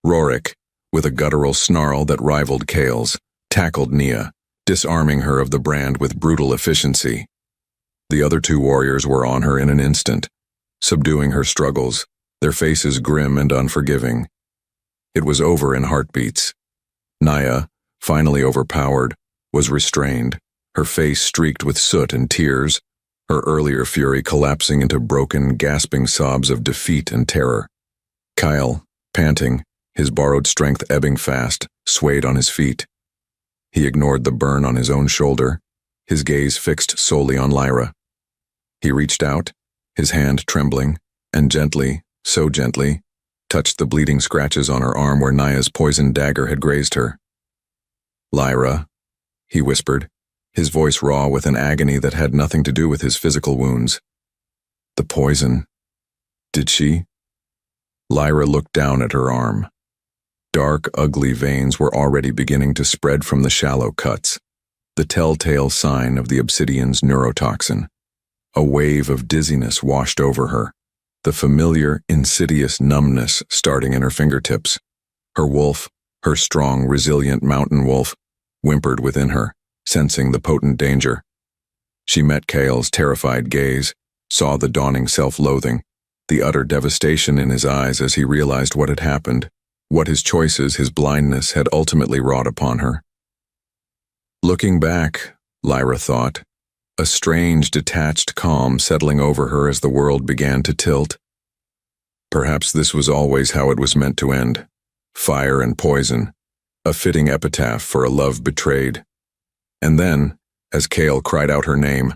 Rorik, with a guttural snarl that rivaled Kael's, tackled Nia, disarming her of the brand with brutal efficiency. The other two warriors were on her in an instant, subduing her struggles, their faces grim and unforgiving. It was over in heartbeats. Nia, finally overpowered, was restrained, her face streaked with soot and tears, her earlier fury collapsing into broken, gasping sobs of defeat and terror. Kael, panting, his borrowed strength ebbing fast, swayed on his feet. He ignored the burn on his own shoulder, his gaze fixed solely on Lyra. He reached out, his hand trembling, and gently, so gently, touched the bleeding scratches on her arm where Nia's poisoned dagger had grazed her. "Lyra," he whispered, his voice raw with an agony that had nothing to do with his physical wounds. "The poison. Did she?" Lyra looked down at her arm. Dark, ugly veins were already beginning to spread from the shallow cuts, the telltale sign of the obsidian's neurotoxin. A wave of dizziness washed over her, the familiar, insidious numbness starting in her fingertips. Her wolf, her strong, resilient mountain wolf, whimpered within her, sensing the potent danger. She met Kael's terrified gaze, saw the dawning self-loathing, the utter devastation in his eyes as he realized what had happened, what his choices, his blindness, had ultimately wrought upon her. Looking back, Lyra thought, a strange, detached calm settling over her as the world began to tilt. Perhaps this was always how it was meant to end. Fire and poison, a fitting epitaph for a love betrayed. And then, as Kael cried out her name,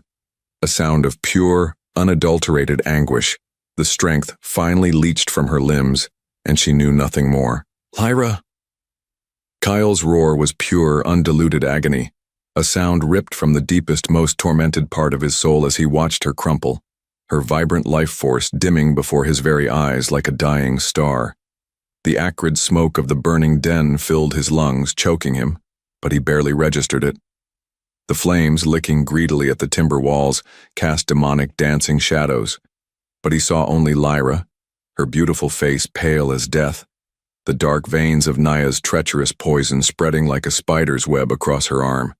a sound of pure, unadulterated anguish, the strength finally leached from her limbs, and she knew nothing more. "Lyra!" Kael's roar was pure, undiluted agony, a sound ripped from the deepest, most tormented part of his soul as he watched her crumple, her vibrant life force dimming before his very eyes like a dying star. The acrid smoke of the burning den filled his lungs, choking him, but he barely registered it. The flames, licking greedily at the timber walls, cast demonic, dancing shadows, but he saw only Lyra, her beautiful face pale as death, the dark veins of Nia's treacherous poison spreading like a spider's web across her arm.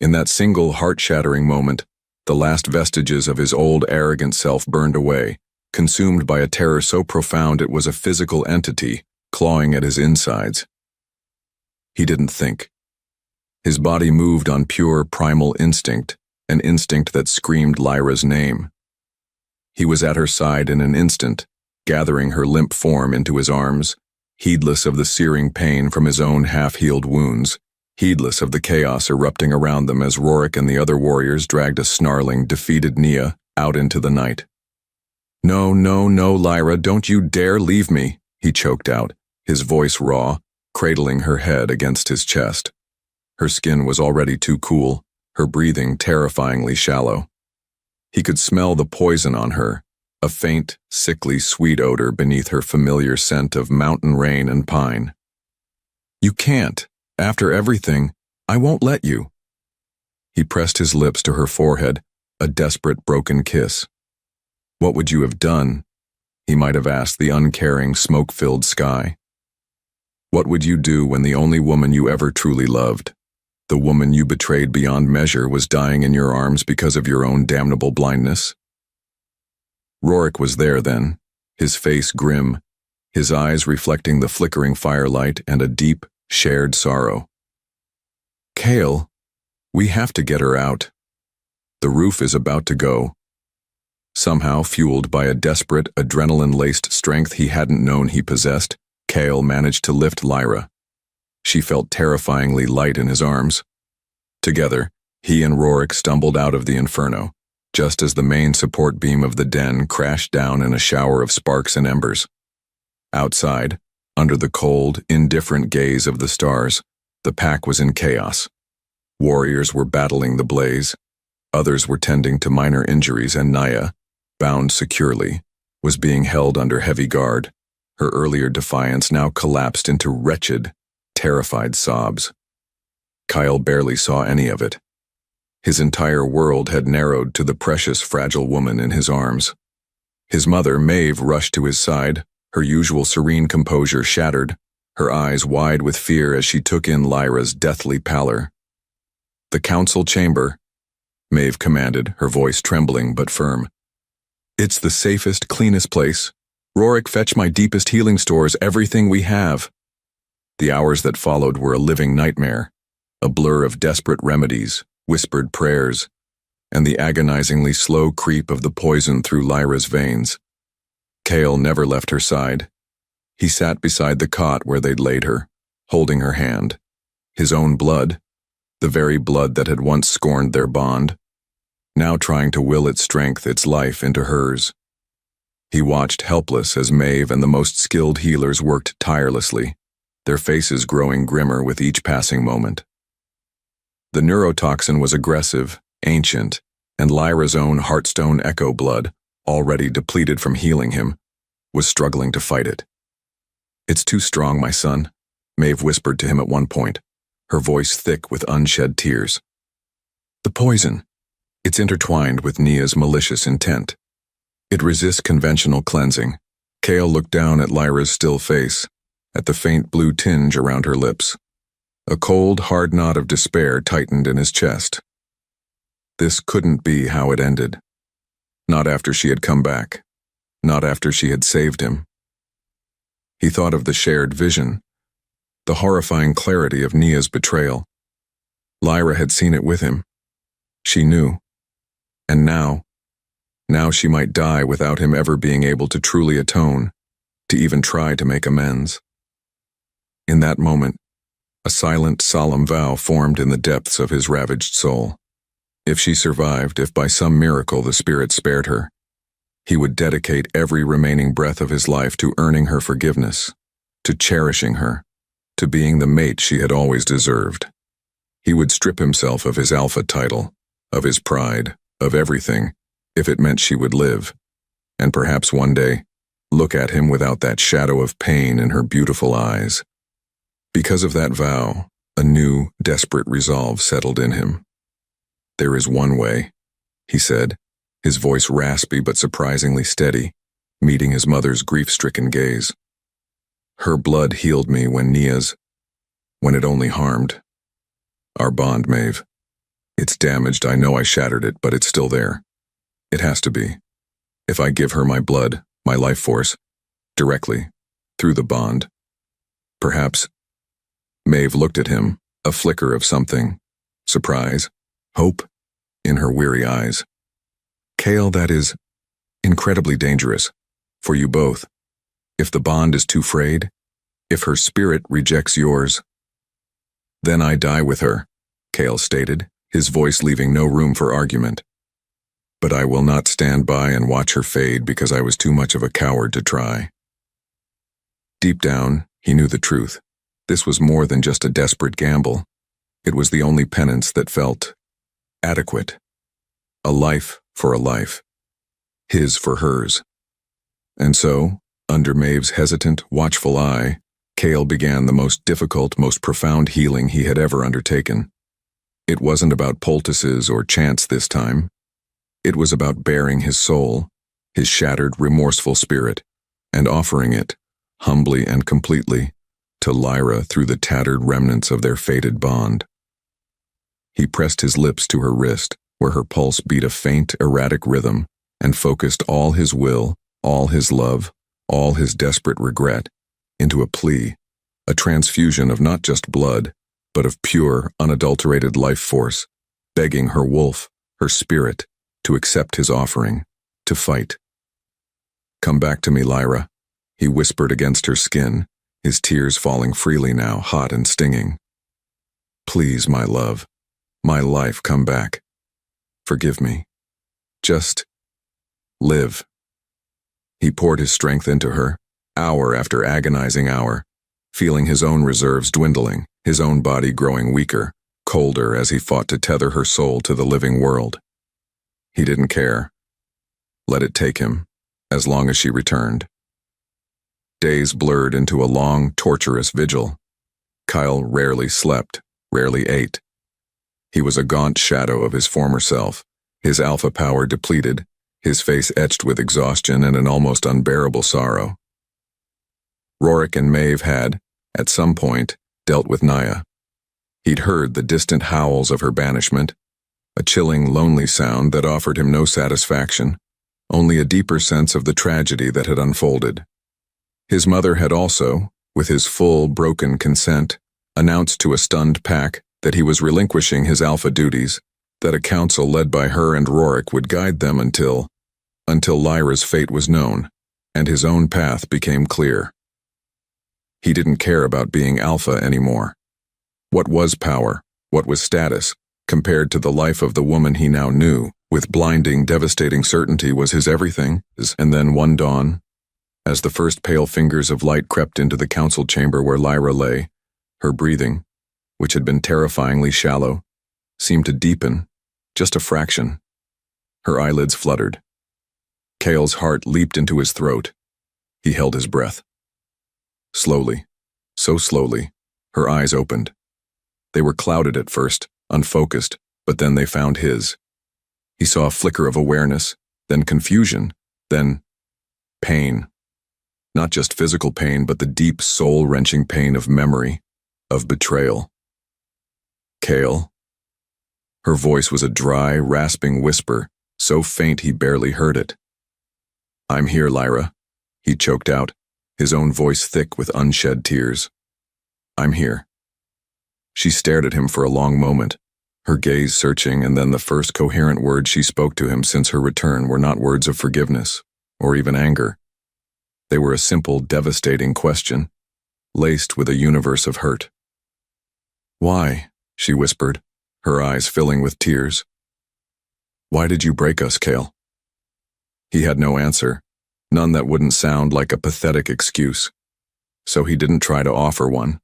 In that single heart-shattering moment, the last vestiges of his old arrogant self burned away, consumed by a terror so profound it was a physical entity, clawing at his insides. He didn't think. His body moved on pure, primal instinct, an instinct that screamed Lyra's name. He was at her side in an instant, gathering her limp form into his arms, heedless of the searing pain from his own half-healed wounds, heedless of the chaos erupting around them as Rorik and the other warriors dragged a snarling, defeated Nia out into the night. "No, no, no, Lyra, don't you dare leave me," he choked out, his voice raw, cradling her head against his chest. Her skin was already too cool, her breathing terrifyingly shallow. He could smell the poison on her, a faint, sickly sweet odor beneath her familiar scent of mountain rain and pine. "You can't. After everything, I won't let you." He pressed his lips to her forehead, a desperate broken kiss. What would you have done? He might have asked the uncaring, smoke-filled sky. What would you do when the only woman you ever truly loved, the woman you betrayed beyond measure, was dying in your arms because of your own damnable blindness? Rorik was there then, his face grim, his eyes reflecting the flickering firelight and a deep, shared sorrow. Kael, we have to get her out. The roof is about to go. Somehow, fueled by a desperate, adrenaline-laced strength he hadn't known he possessed, Kael managed to lift Lyra. She felt terrifyingly light in his arms. Together, he and Rorik stumbled out of the inferno, just as the main support beam of the den crashed down in a shower of sparks and embers. Outside, under the cold, indifferent gaze of the stars, the pack was in chaos. Warriors were battling the blaze. Others were tending to minor injuries, and Naya, bound securely, was being held under heavy guard. Her earlier defiance now collapsed into wretched, terrified sobs. Kael barely saw any of it. His entire world had narrowed to the precious, fragile woman in his arms. His mother, Maeve, rushed to his side, her usual serene composure shattered, her eyes wide with fear as she took in Lyra's deathly pallor. "The council chamber," Maeve commanded, her voice trembling but firm. "It's the safest, cleanest place. Rorik, fetch my deepest healing stores, everything we have." The hours that followed were a living nightmare, a blur of desperate remedies, whispered prayers, and the agonizingly slow creep of the poison through Lyra's veins. Kael never left her side. He sat beside the cot where they'd laid her, holding her hand. His own blood, the very blood that had once scorned their bond, now trying to will its strength, its life into hers. He watched helpless as Maeve and the most skilled healers worked tirelessly, their faces growing grimmer with each passing moment. The neurotoxin was aggressive, ancient, and Lyra's own heartstone echo blood, already depleted from healing him, was struggling to fight it. "It's too strong, my son," Maeve whispered to him at one point, her voice thick with unshed tears. "The poison. It's intertwined with Nia's malicious intent. It resists conventional cleansing." Kael looked down at Lyra's still face, at the faint blue tinge around her lips. A cold, hard knot of despair tightened in his chest. This couldn't be how it ended. Not after she had come back. Not after she had saved him. He thought of the shared vision, the horrifying clarity of Nia's betrayal. Lyra had seen it with him. She knew. And now she might die without him ever being able to truly atone, to even try to make amends. In that moment, a silent, solemn vow formed in the depths of his ravaged soul. If she survived, if by some miracle the spirit spared her, he would dedicate every remaining breath of his life to earning her forgiveness, to cherishing her, to being the mate she had always deserved. He would strip himself of his alpha title, of his pride, of everything, if it meant she would live, and perhaps one day, look at him without that shadow of pain in her beautiful eyes. Because of that vow, a new, desperate resolve settled in him. "There is one way," he said, his voice raspy but surprisingly steady, meeting his mother's grief-stricken gaze. "Her blood healed me when it only harmed. Our bond, Maeve. It's damaged, I know I shattered it, but it's still there. It has to be. If I give her my blood, my life force, directly, through the bond, perhaps..." Maeve looked at him, a flicker of something, surprise, hope, in her weary eyes. "Kael, that is incredibly dangerous, for you both. If the bond is too frayed, if her spirit rejects yours..." "Then I die with her," Kael stated, his voice leaving no room for argument. "But I will not stand by and watch her fade because I was too much of a coward to try." Deep down, he knew the truth. This was more than just a desperate gamble. It was the only penance that felt adequate. A life for a life. His for hers. And so, under Maeve's hesitant, watchful eye, Kael began the most difficult, most profound healing he had ever undertaken. It wasn't about poultices or chants this time. It was about baring his soul, his shattered, remorseful spirit, and offering it, humbly and completely, to Lyra through the tattered remnants of their fated bond. He pressed his lips to her wrist, where her pulse beat a faint, erratic rhythm, and focused all his will, all his love, all his desperate regret, into a plea, a transfusion of not just blood, but of pure, unadulterated life force, begging her wolf, her spirit, to accept his offering, to fight. "Come back to me, Lyra," he whispered against her skin, his tears falling freely now, hot and stinging. "Please, my love, my life, come back. Forgive me. Just live." He poured his strength into her, hour after agonizing hour, feeling his own reserves dwindling, his own body growing weaker, colder as he fought to tether her soul to the living world. He didn't care. Let it take him, as long as she returned. Days blurred into a long, torturous vigil. Kael rarely slept, rarely ate. He was a gaunt shadow of his former self, his alpha power depleted, his face etched with exhaustion and an almost unbearable sorrow. Rorik and Maeve had, at some point, dealt with Naya. He'd heard the distant howls of her banishment, a chilling, lonely sound that offered him no satisfaction, only a deeper sense of the tragedy that had unfolded. His mother had also, with his full, broken consent, announced to a stunned pack that he was relinquishing his alpha duties, that a council led by her and Rorik would guide them until Lyra's fate was known, and his own path became clear. He didn't care about being alpha anymore. What was power, what was status, compared to the life of the woman he now knew, with blinding, devastating certainty was his everything? And then one dawn, as the first pale fingers of light crept into the council chamber where Lyra lay, her breathing, which had been terrifyingly shallow, seemed to deepen, just a fraction. Her eyelids fluttered. Kael's heart leaped into his throat. He held his breath. Slowly, so slowly, her eyes opened. They were clouded at first, unfocused, but then they found his. He saw a flicker of awareness, then confusion, then pain. Not just physical pain, but the deep, soul-wrenching pain of memory, of betrayal. "Kael?" Her voice was a dry, rasping whisper, so faint he barely heard it. "I'm here, Lyra," he choked out, his own voice thick with unshed tears. "I'm here." She stared at him for a long moment, her gaze searching, and then the first coherent words she spoke to him since her return were not words of forgiveness, or even anger. They were a simple, devastating question, laced with a universe of hurt. "Why?" she whispered, her eyes filling with tears. "Why did you break us, Kael?" He had no answer, none that wouldn't sound like a pathetic excuse, so he didn't try to offer one.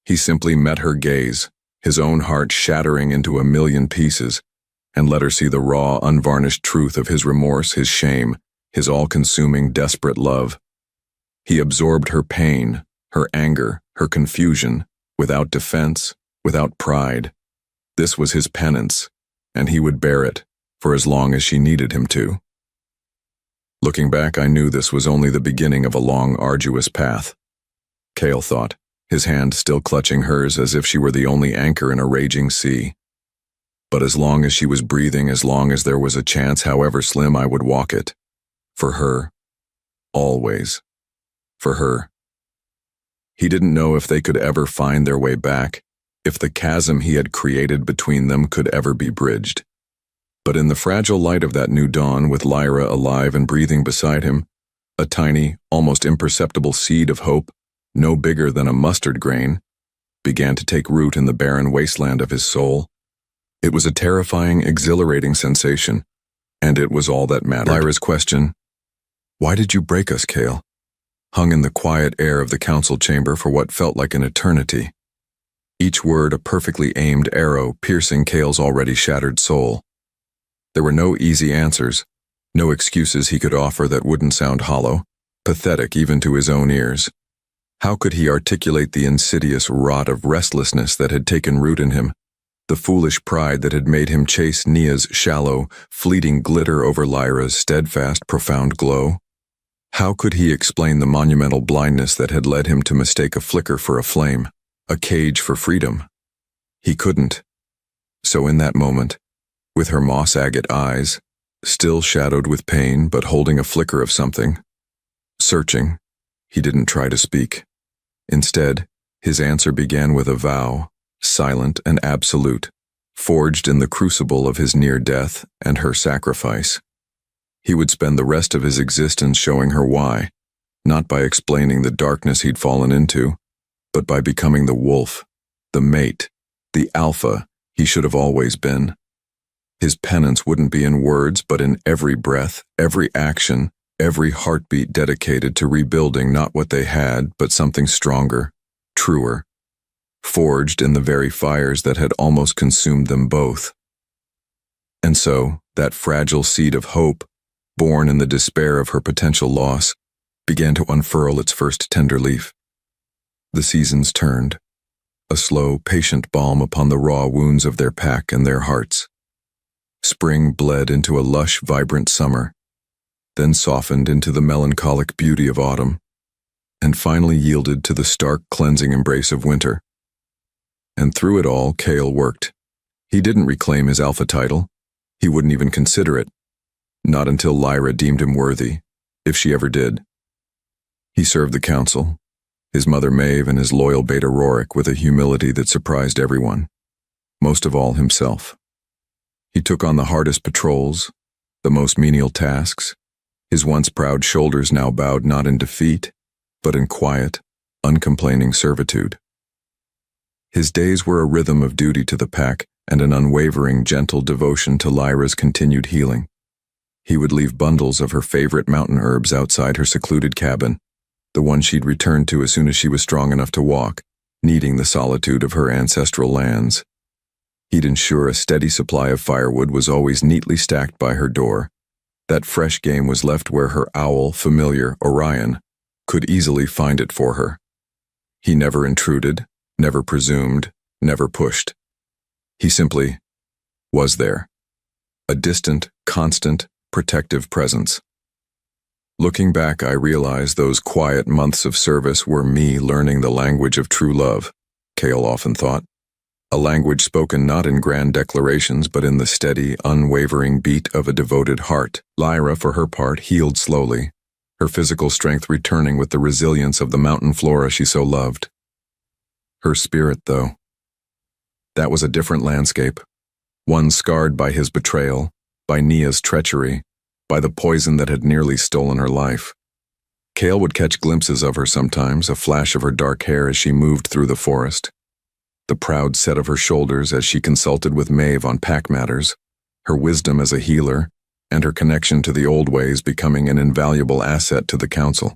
He simply met her gaze, his own heart shattering into a million pieces, and let her see the raw, unvarnished truth of his remorse, his shame, his all-consuming, desperate love. He absorbed her pain, her anger, her confusion, without defense, without pride. This was his penance, and he would bear it, for as long as she needed him to. Looking back, I knew this was only the beginning of a long, arduous path. Kael thought, his hand still clutching hers as if she were the only anchor in a raging sea. But as long as she was breathing, as long as there was a chance, however slim, I would walk it. For her. Always. For her. He didn't know if they could ever find their way back, if the chasm he had created between them could ever be bridged. But in the fragile light of that new dawn, with Lyra alive and breathing beside him, a tiny, almost imperceptible seed of hope, no bigger than a mustard grain, began to take root in the barren wasteland of his soul. It was a terrifying, exhilarating sensation, and it was all that mattered. Lyra's question, "Why did you break us, Kael?" hung in the quiet air of the council chamber for what felt like an eternity. Each word a perfectly aimed arrow piercing Kael's already shattered soul. There were no easy answers, no excuses he could offer that wouldn't sound hollow, pathetic even to his own ears. How could he articulate the insidious rot of restlessness that had taken root in him, the foolish pride that had made him chase Nia's shallow, fleeting glitter over Lyra's steadfast, profound glow? How could he explain the monumental blindness that had led him to mistake a flicker for a flame, a cage for freedom? He couldn't. So in that moment, with her moss-agate eyes, still shadowed with pain but holding a flicker of something, searching, he didn't try to speak. Instead, his answer began with a vow, silent and absolute, forged in the crucible of his near death and her sacrifice. He would spend the rest of his existence showing her why, not by explaining the darkness he'd fallen into, but by becoming the wolf, the mate, the alpha he should have always been. His penance wouldn't be in words, but in every breath, every action, every heartbeat dedicated to rebuilding not what they had, but something stronger, truer, forged in the very fires that had almost consumed them both. And so, that fragile seed of hope, born in the despair of her potential loss, began to unfurl its first tender leaf. The seasons turned, a slow, patient balm upon the raw wounds of their pack and their hearts. Spring bled into a lush, vibrant summer, then softened into the melancholic beauty of autumn, and finally yielded to the stark, cleansing embrace of winter. And through it all, Kael worked. He didn't reclaim his alpha title. He wouldn't even consider it. Not until Lyra deemed him worthy, if she ever did. He served the council, his mother Maeve and his loyal beta Rorik, with a humility that surprised everyone, most of all himself. He took on the hardest patrols, the most menial tasks, his once proud shoulders now bowed not in defeat, but in quiet, uncomplaining servitude. His days were a rhythm of duty to the pack and an unwavering, gentle devotion to Lyra's continued healing. He would leave bundles of her favorite mountain herbs outside her secluded cabin, the one she'd returned to as soon as she was strong enough to walk, needing the solitude of her ancestral lands. He'd ensure a steady supply of firewood was always neatly stacked by her door, that fresh game was left where her owl familiar, Orion, could easily find it for her. He never intruded, never presumed, never pushed. He simply was there, a distant, constant, protective presence. Looking back, I realize those quiet months of service were me learning the language of true love, Kael often thought. A language spoken not in grand declarations but in the steady, unwavering beat of a devoted heart. Lyra, for her part, healed slowly, her physical strength returning with the resilience of the mountain flora she so loved. Her spirit, though, that was a different landscape, one scarred by his betrayal, by Nia's treachery, by the poison that had nearly stolen her life. Kael would catch glimpses of her sometimes, a flash of her dark hair as she moved through the forest, the proud set of her shoulders as she consulted with Maeve on pack matters, her wisdom as a healer, and her connection to the old ways becoming an invaluable asset to the council.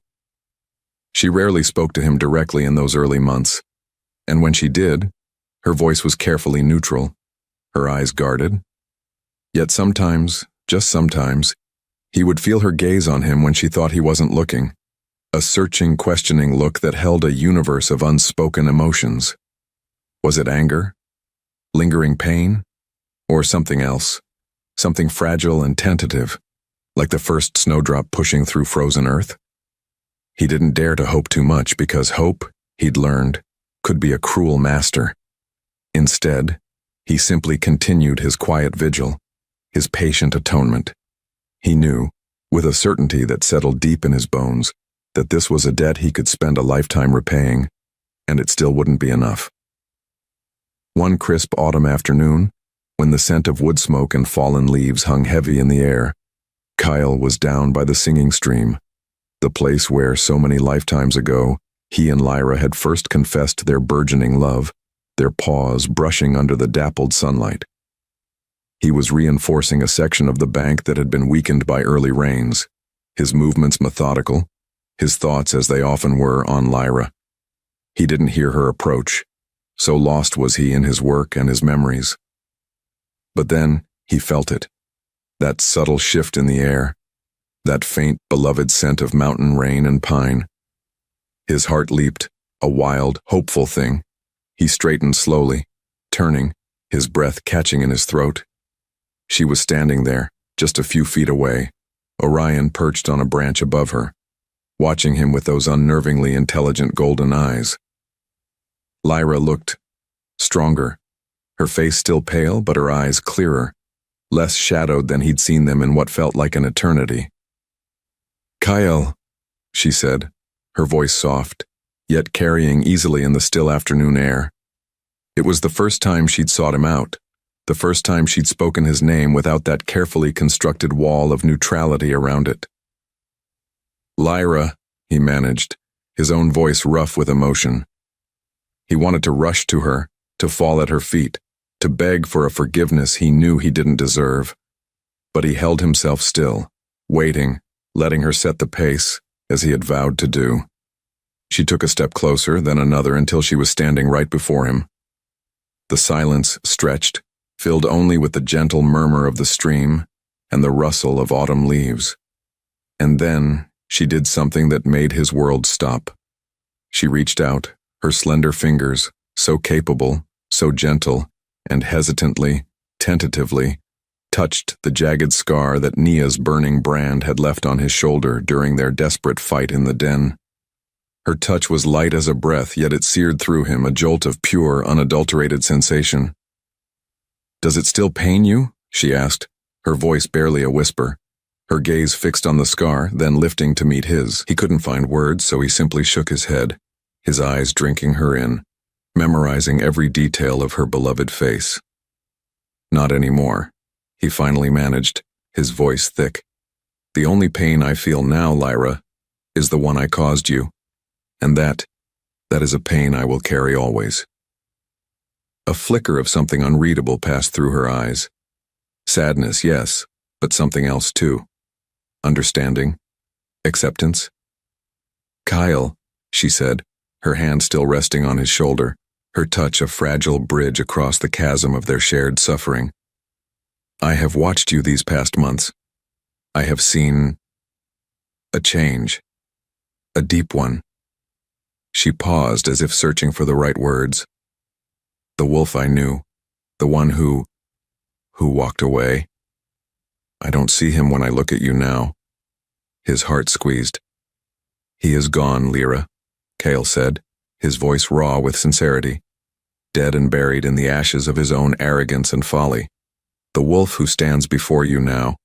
She rarely spoke to him directly in those early months, and when she did, her voice was carefully neutral, her eyes guarded. Yet sometimes, just sometimes, he would feel her gaze on him when she thought he wasn't looking, a searching, questioning look that held a universe of unspoken emotions. Was it anger, lingering pain, or something else, something fragile and tentative, like the first snowdrop pushing through frozen earth? He didn't dare to hope too much because hope, he'd learned, could be a cruel master. Instead, he simply continued his quiet vigil, his patient atonement. He knew, with a certainty that settled deep in his bones, that this was a debt he could spend a lifetime repaying, and it still wouldn't be enough. One crisp autumn afternoon, when the scent of wood smoke and fallen leaves hung heavy in the air, Kael was down by the singing stream, the place where so many lifetimes ago he and Lyra had first confessed their burgeoning love, their paws brushing under the dappled sunlight. He was reinforcing a section of the bank that had been weakened by early rains, his movements methodical, his thoughts, as they often were, on Lyra. He didn't hear her approach, so lost was he in his work and his memories. But then he felt it, that subtle shift in the air, that faint, beloved scent of mountain rain and pine. His heart leaped, a wild, hopeful thing. He straightened slowly, turning, his breath catching in his throat. She was standing there, just a few feet away, Orion perched on a branch above her, watching him with those unnervingly intelligent golden eyes. Lyra looked stronger, her face still pale but her eyes clearer, less shadowed than he'd seen them in what felt like an eternity. "Kael," she said, her voice soft, yet carrying easily in the still afternoon air. It was the first time she'd sought him out, the first time she'd spoken his name without that carefully constructed wall of neutrality around it. "Lyra," he managed, his own voice rough with emotion. He wanted to rush to her, to fall at her feet, to beg for a forgiveness he knew he didn't deserve. But he held himself still, waiting, letting her set the pace, as he had vowed to do. She took a step closer, then another, until she was standing right before him. The silence stretched, filled only with the gentle murmur of the stream and the rustle of autumn leaves. And then she did something that made his world stop. She reached out, her slender fingers, so capable, so gentle, and hesitantly, tentatively, touched the jagged scar that Nia's burning brand had left on his shoulder during their desperate fight in the den. Her touch was light as a breath, yet it seared through him, a jolt of pure, unadulterated sensation. "Does it still pain you?" she asked, her voice barely a whisper, her gaze fixed on the scar, then lifting to meet his. He couldn't find words, so he simply shook his head, his eyes drinking her in, memorizing every detail of her beloved face. "Not anymore," he finally managed, his voice thick. "The only pain I feel now, Lyra, is the one I caused you. And that is a pain I will carry always." A flicker of something unreadable passed through her eyes. Sadness, yes, but something else too. Understanding, acceptance. "Kael," she said, her hand still resting on his shoulder, her touch a fragile bridge across the chasm of their shared suffering. "I have watched you these past months. I have seen a change, a deep one." She paused as if searching for the right words. "The wolf I knew, the one who walked away. I don't see him when I look at you now." His heart squeezed. "He is gone, Lyra," Kael said, his voice raw with sincerity, dead and buried in the ashes of his own arrogance and folly. "The wolf who stands before you now,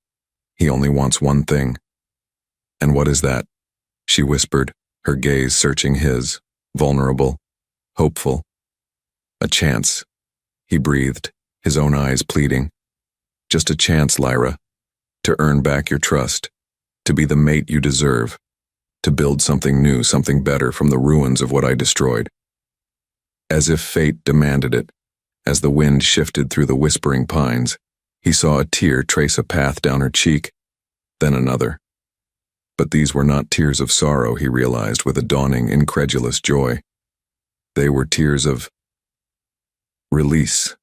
he only wants one thing." "And what is that?" she whispered, her gaze searching his, vulnerable, hopeful. "A chance," he breathed, his own eyes pleading. "Just a chance, Lyra, to earn back your trust, to be the mate you deserve, to build something new, something better from the ruins of what I destroyed." As if fate demanded it, as the wind shifted through the whispering pines, he saw a tear trace a path down her cheek, then another. But these were not tears of sorrow, he realized with a dawning, incredulous joy. They were tears of release.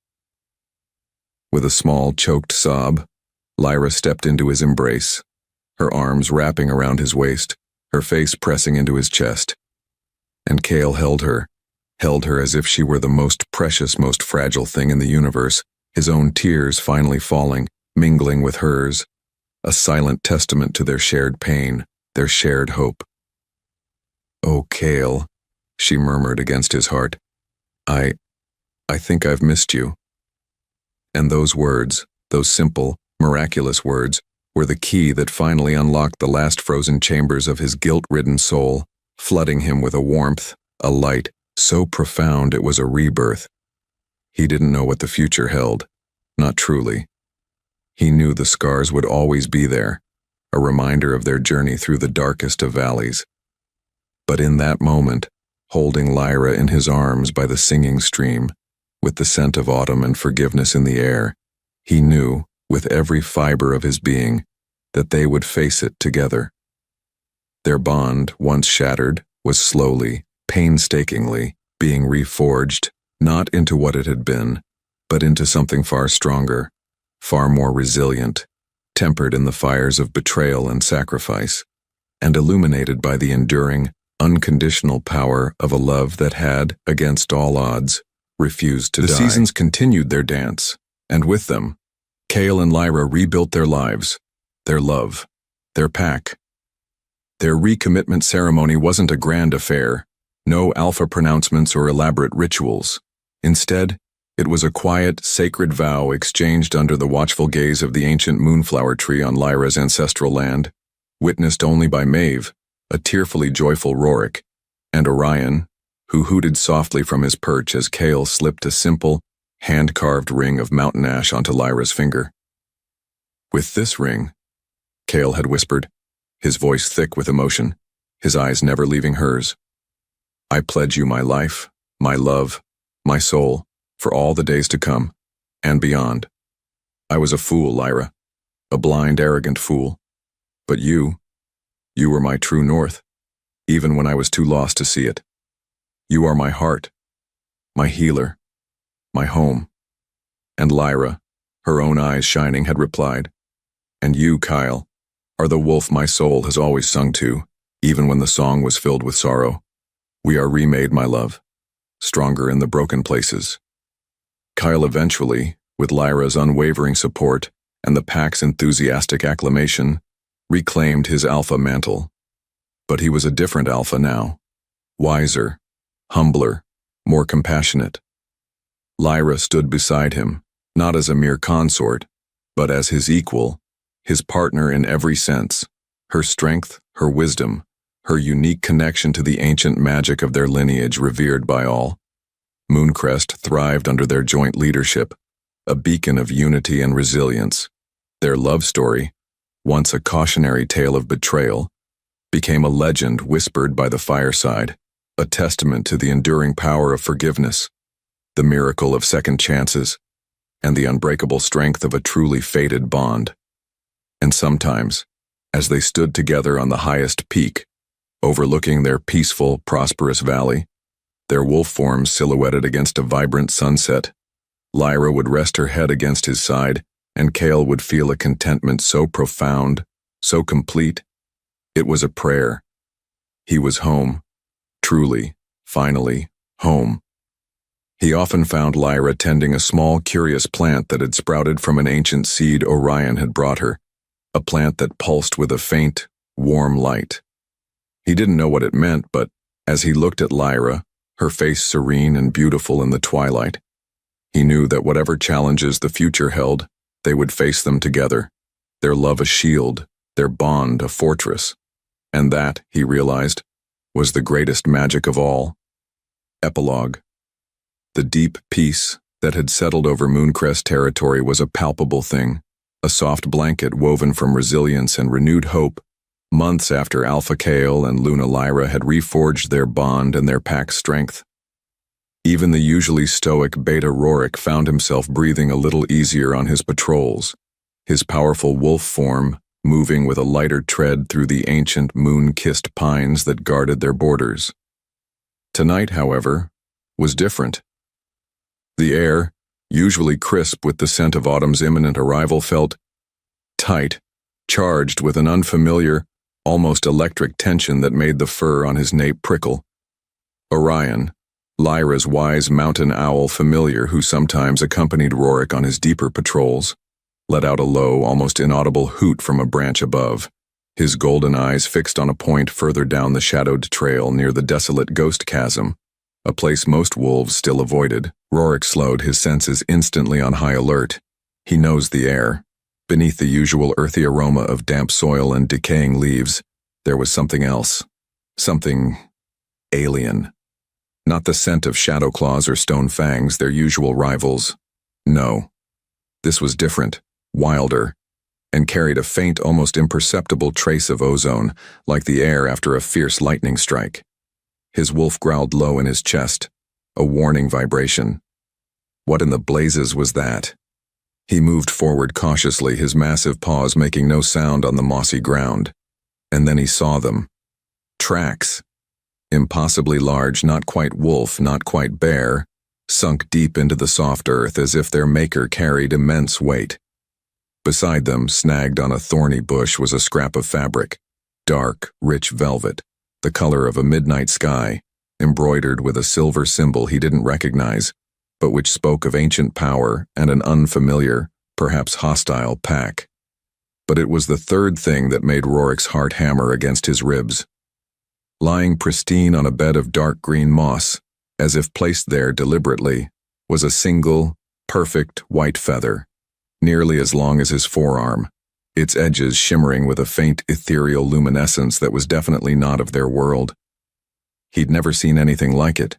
With a small, choked sob, Lyra stepped into his embrace, her arms wrapping around his waist, her face pressing into his chest. And Kael held her as if she were the most precious, most fragile thing in the universe, his own tears finally falling, mingling with hers, a silent testament to their shared pain, their shared hope. "Oh, Kael," she murmured against his heart, I think I've missed you." And those words, those simple, miraculous words, were the key that finally unlocked the last frozen chambers of his guilt-ridden soul, flooding him with a warmth, a light, so profound it was a rebirth. He didn't know what the future held, not truly. He knew the scars would always be there, a reminder of their journey through the darkest of valleys. But in that moment, holding Lyra in his arms by the singing stream, with the scent of autumn and forgiveness in the air, he knew, with every fiber of his being, that they would face it together. Their bond, once shattered, was slowly, painstakingly, being reforged, not into what it had been, but into something far stronger, far more resilient, tempered in the fires of betrayal and sacrifice, and illuminated by the enduring, unconditional power of a love that had, against all odds, refused to die. The seasons continued their dance, and with them, Kael and Lyra rebuilt their lives, their love, their pack. Their recommitment ceremony wasn't a grand affair, no alpha pronouncements or elaborate rituals. Instead, it was a quiet, sacred vow exchanged under the watchful gaze of the ancient moonflower tree on Lyra's ancestral land, witnessed only by Maeve, a tearfully joyful Rorik, and Orion, who hooted softly from his perch as Kael slipped a simple, hand-carved ring of mountain ash onto Lyra's finger. "With this ring," Kael had whispered, his voice thick with emotion, his eyes never leaving hers, "I pledge you my life, my love, my soul, for all the days to come, and beyond. I was a fool, Lyra, a blind, arrogant fool. But you were my true north, even when I was too lost to see it. You are my heart, my healer, my home." And Lyra, her own eyes shining, had replied, "And you, Kael, are the wolf my soul has always sung to, even when the song was filled with sorrow. We are remade, my love, stronger in the broken places." Kael eventually, with Lyra's unwavering support and the pack's enthusiastic acclamation, reclaimed his alpha mantle. But he was a different alpha now, wiser, humbler, more compassionate. Lyra stood beside him, not as a mere consort, but as his equal, his partner in every sense, her strength, her wisdom, her unique connection to the ancient magic of their lineage revered by all. MoonCrest thrived under their joint leadership, a beacon of unity and resilience. Their love story, once a cautionary tale of betrayal, became a legend whispered by the fireside, a testament to the enduring power of forgiveness, the miracle of second chances, and the unbreakable strength of a truly fated bond. And sometimes, as they stood together on the highest peak, overlooking their peaceful, prosperous valley, their wolf forms silhouetted against a vibrant sunset, Lyra would rest her head against his side, and Kael would feel a contentment so profound, so complete. It was a prayer. He was home. Truly, finally, home. He often found Lyra tending a small, curious plant that had sprouted from an ancient seed Orion had brought her, a plant that pulsed with a faint, warm light. He didn't know what it meant, but as he looked at Lyra, her face serene and beautiful in the twilight, he knew that whatever challenges the future held, they would face them together, their love a shield, their bond a fortress. And that, he realized, was the greatest magic of all. Epilogue. The deep peace that had settled over MoonCrest territory was a palpable thing, a soft blanket woven from resilience and renewed hope, months after Alpha Kael and Lunar Lyra had reforged their bond and their pack's strength. Even the usually stoic Beta Rorik found himself breathing a little easier on his patrols, his powerful wolf form moving with a lighter tread through the ancient moon-kissed pines that guarded their borders. Tonight, however, was different. The air, usually crisp with the scent of autumn's imminent arrival, felt tight, charged with an unfamiliar, almost electric tension that made the fur on his nape prickle. Orion, Lyra's wise mountain owl familiar who sometimes accompanied Rorik on his deeper patrols, let out a low, almost inaudible hoot from a branch above, his golden eyes fixed on a point further down the shadowed trail near the desolate ghost chasm, a place most wolves still avoided. Rorik slowed, his senses instantly on high alert. He nosed the air. Beneath the usual earthy aroma of damp soil and decaying leaves, there was something else. Something alien. Not the scent of shadow claws or stone fangs, their usual rivals. No. This was different, wilder, and carried a faint, almost imperceptible trace of ozone, like the air after a fierce lightning strike. His wolf growled low in his chest, a warning vibration. What in the blazes was that? He moved forward cautiously, his massive paws making no sound on the mossy ground. And then he saw them. Tracks. Impossibly large, not quite wolf, not quite bear, sunk deep into the soft earth as if their maker carried immense weight. Beside them, snagged on a thorny bush, was a scrap of fabric, dark, rich velvet, the color of a midnight sky, embroidered with a silver symbol he didn't recognize, but which spoke of ancient power and an unfamiliar, perhaps hostile, pack. But it was the third thing that made Rorik's heart hammer against his ribs. Lying pristine on a bed of dark green moss, as if placed there deliberately, was a single, perfect white feather, nearly as long as his forearm, its edges shimmering with a faint ethereal luminescence that was definitely not of their world. He'd never seen anything like it.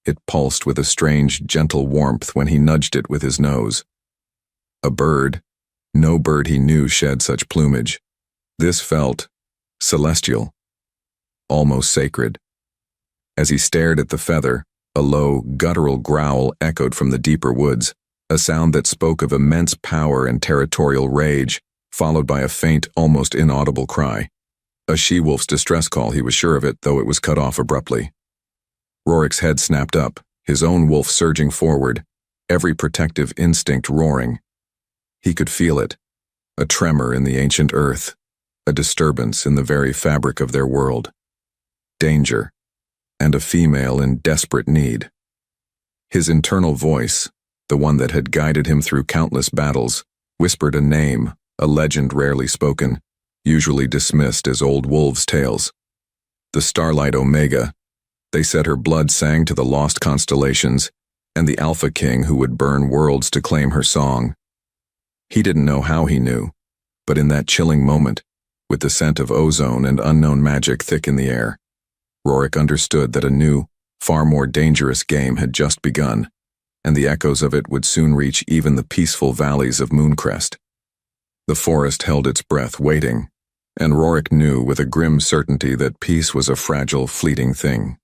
It pulsed with a strange, gentle warmth when he nudged it with his nose. A bird, no bird he knew shed such plumage. This felt celestial, almost sacred. As he stared at the feather, a low, guttural growl echoed from the deeper woods, a sound that spoke of immense power and territorial rage, followed by a faint, almost inaudible cry. A she-wolf's distress call, he was sure of it, though it was cut off abruptly. Rorik's head snapped up, his own wolf surging forward, every protective instinct roaring. He could feel it, a tremor in the ancient earth, a disturbance in the very fabric of their world. Danger, and a female in desperate need. His internal voice, the one that had guided him through countless battles, whispered a name, a legend rarely spoken, usually dismissed as old wolves' tales. The Starlight Omega. They said her blood sang to the lost constellations, and the Alpha King who would burn worlds to claim her song. He didn't know how he knew, but in that chilling moment, with the scent of ozone and unknown magic thick in the air, Rorik understood that a new, far more dangerous game had just begun, and the echoes of it would soon reach even the peaceful valleys of MoonCrest. The forest held its breath, waiting, and Rorik knew with a grim certainty that peace was a fragile, fleeting thing.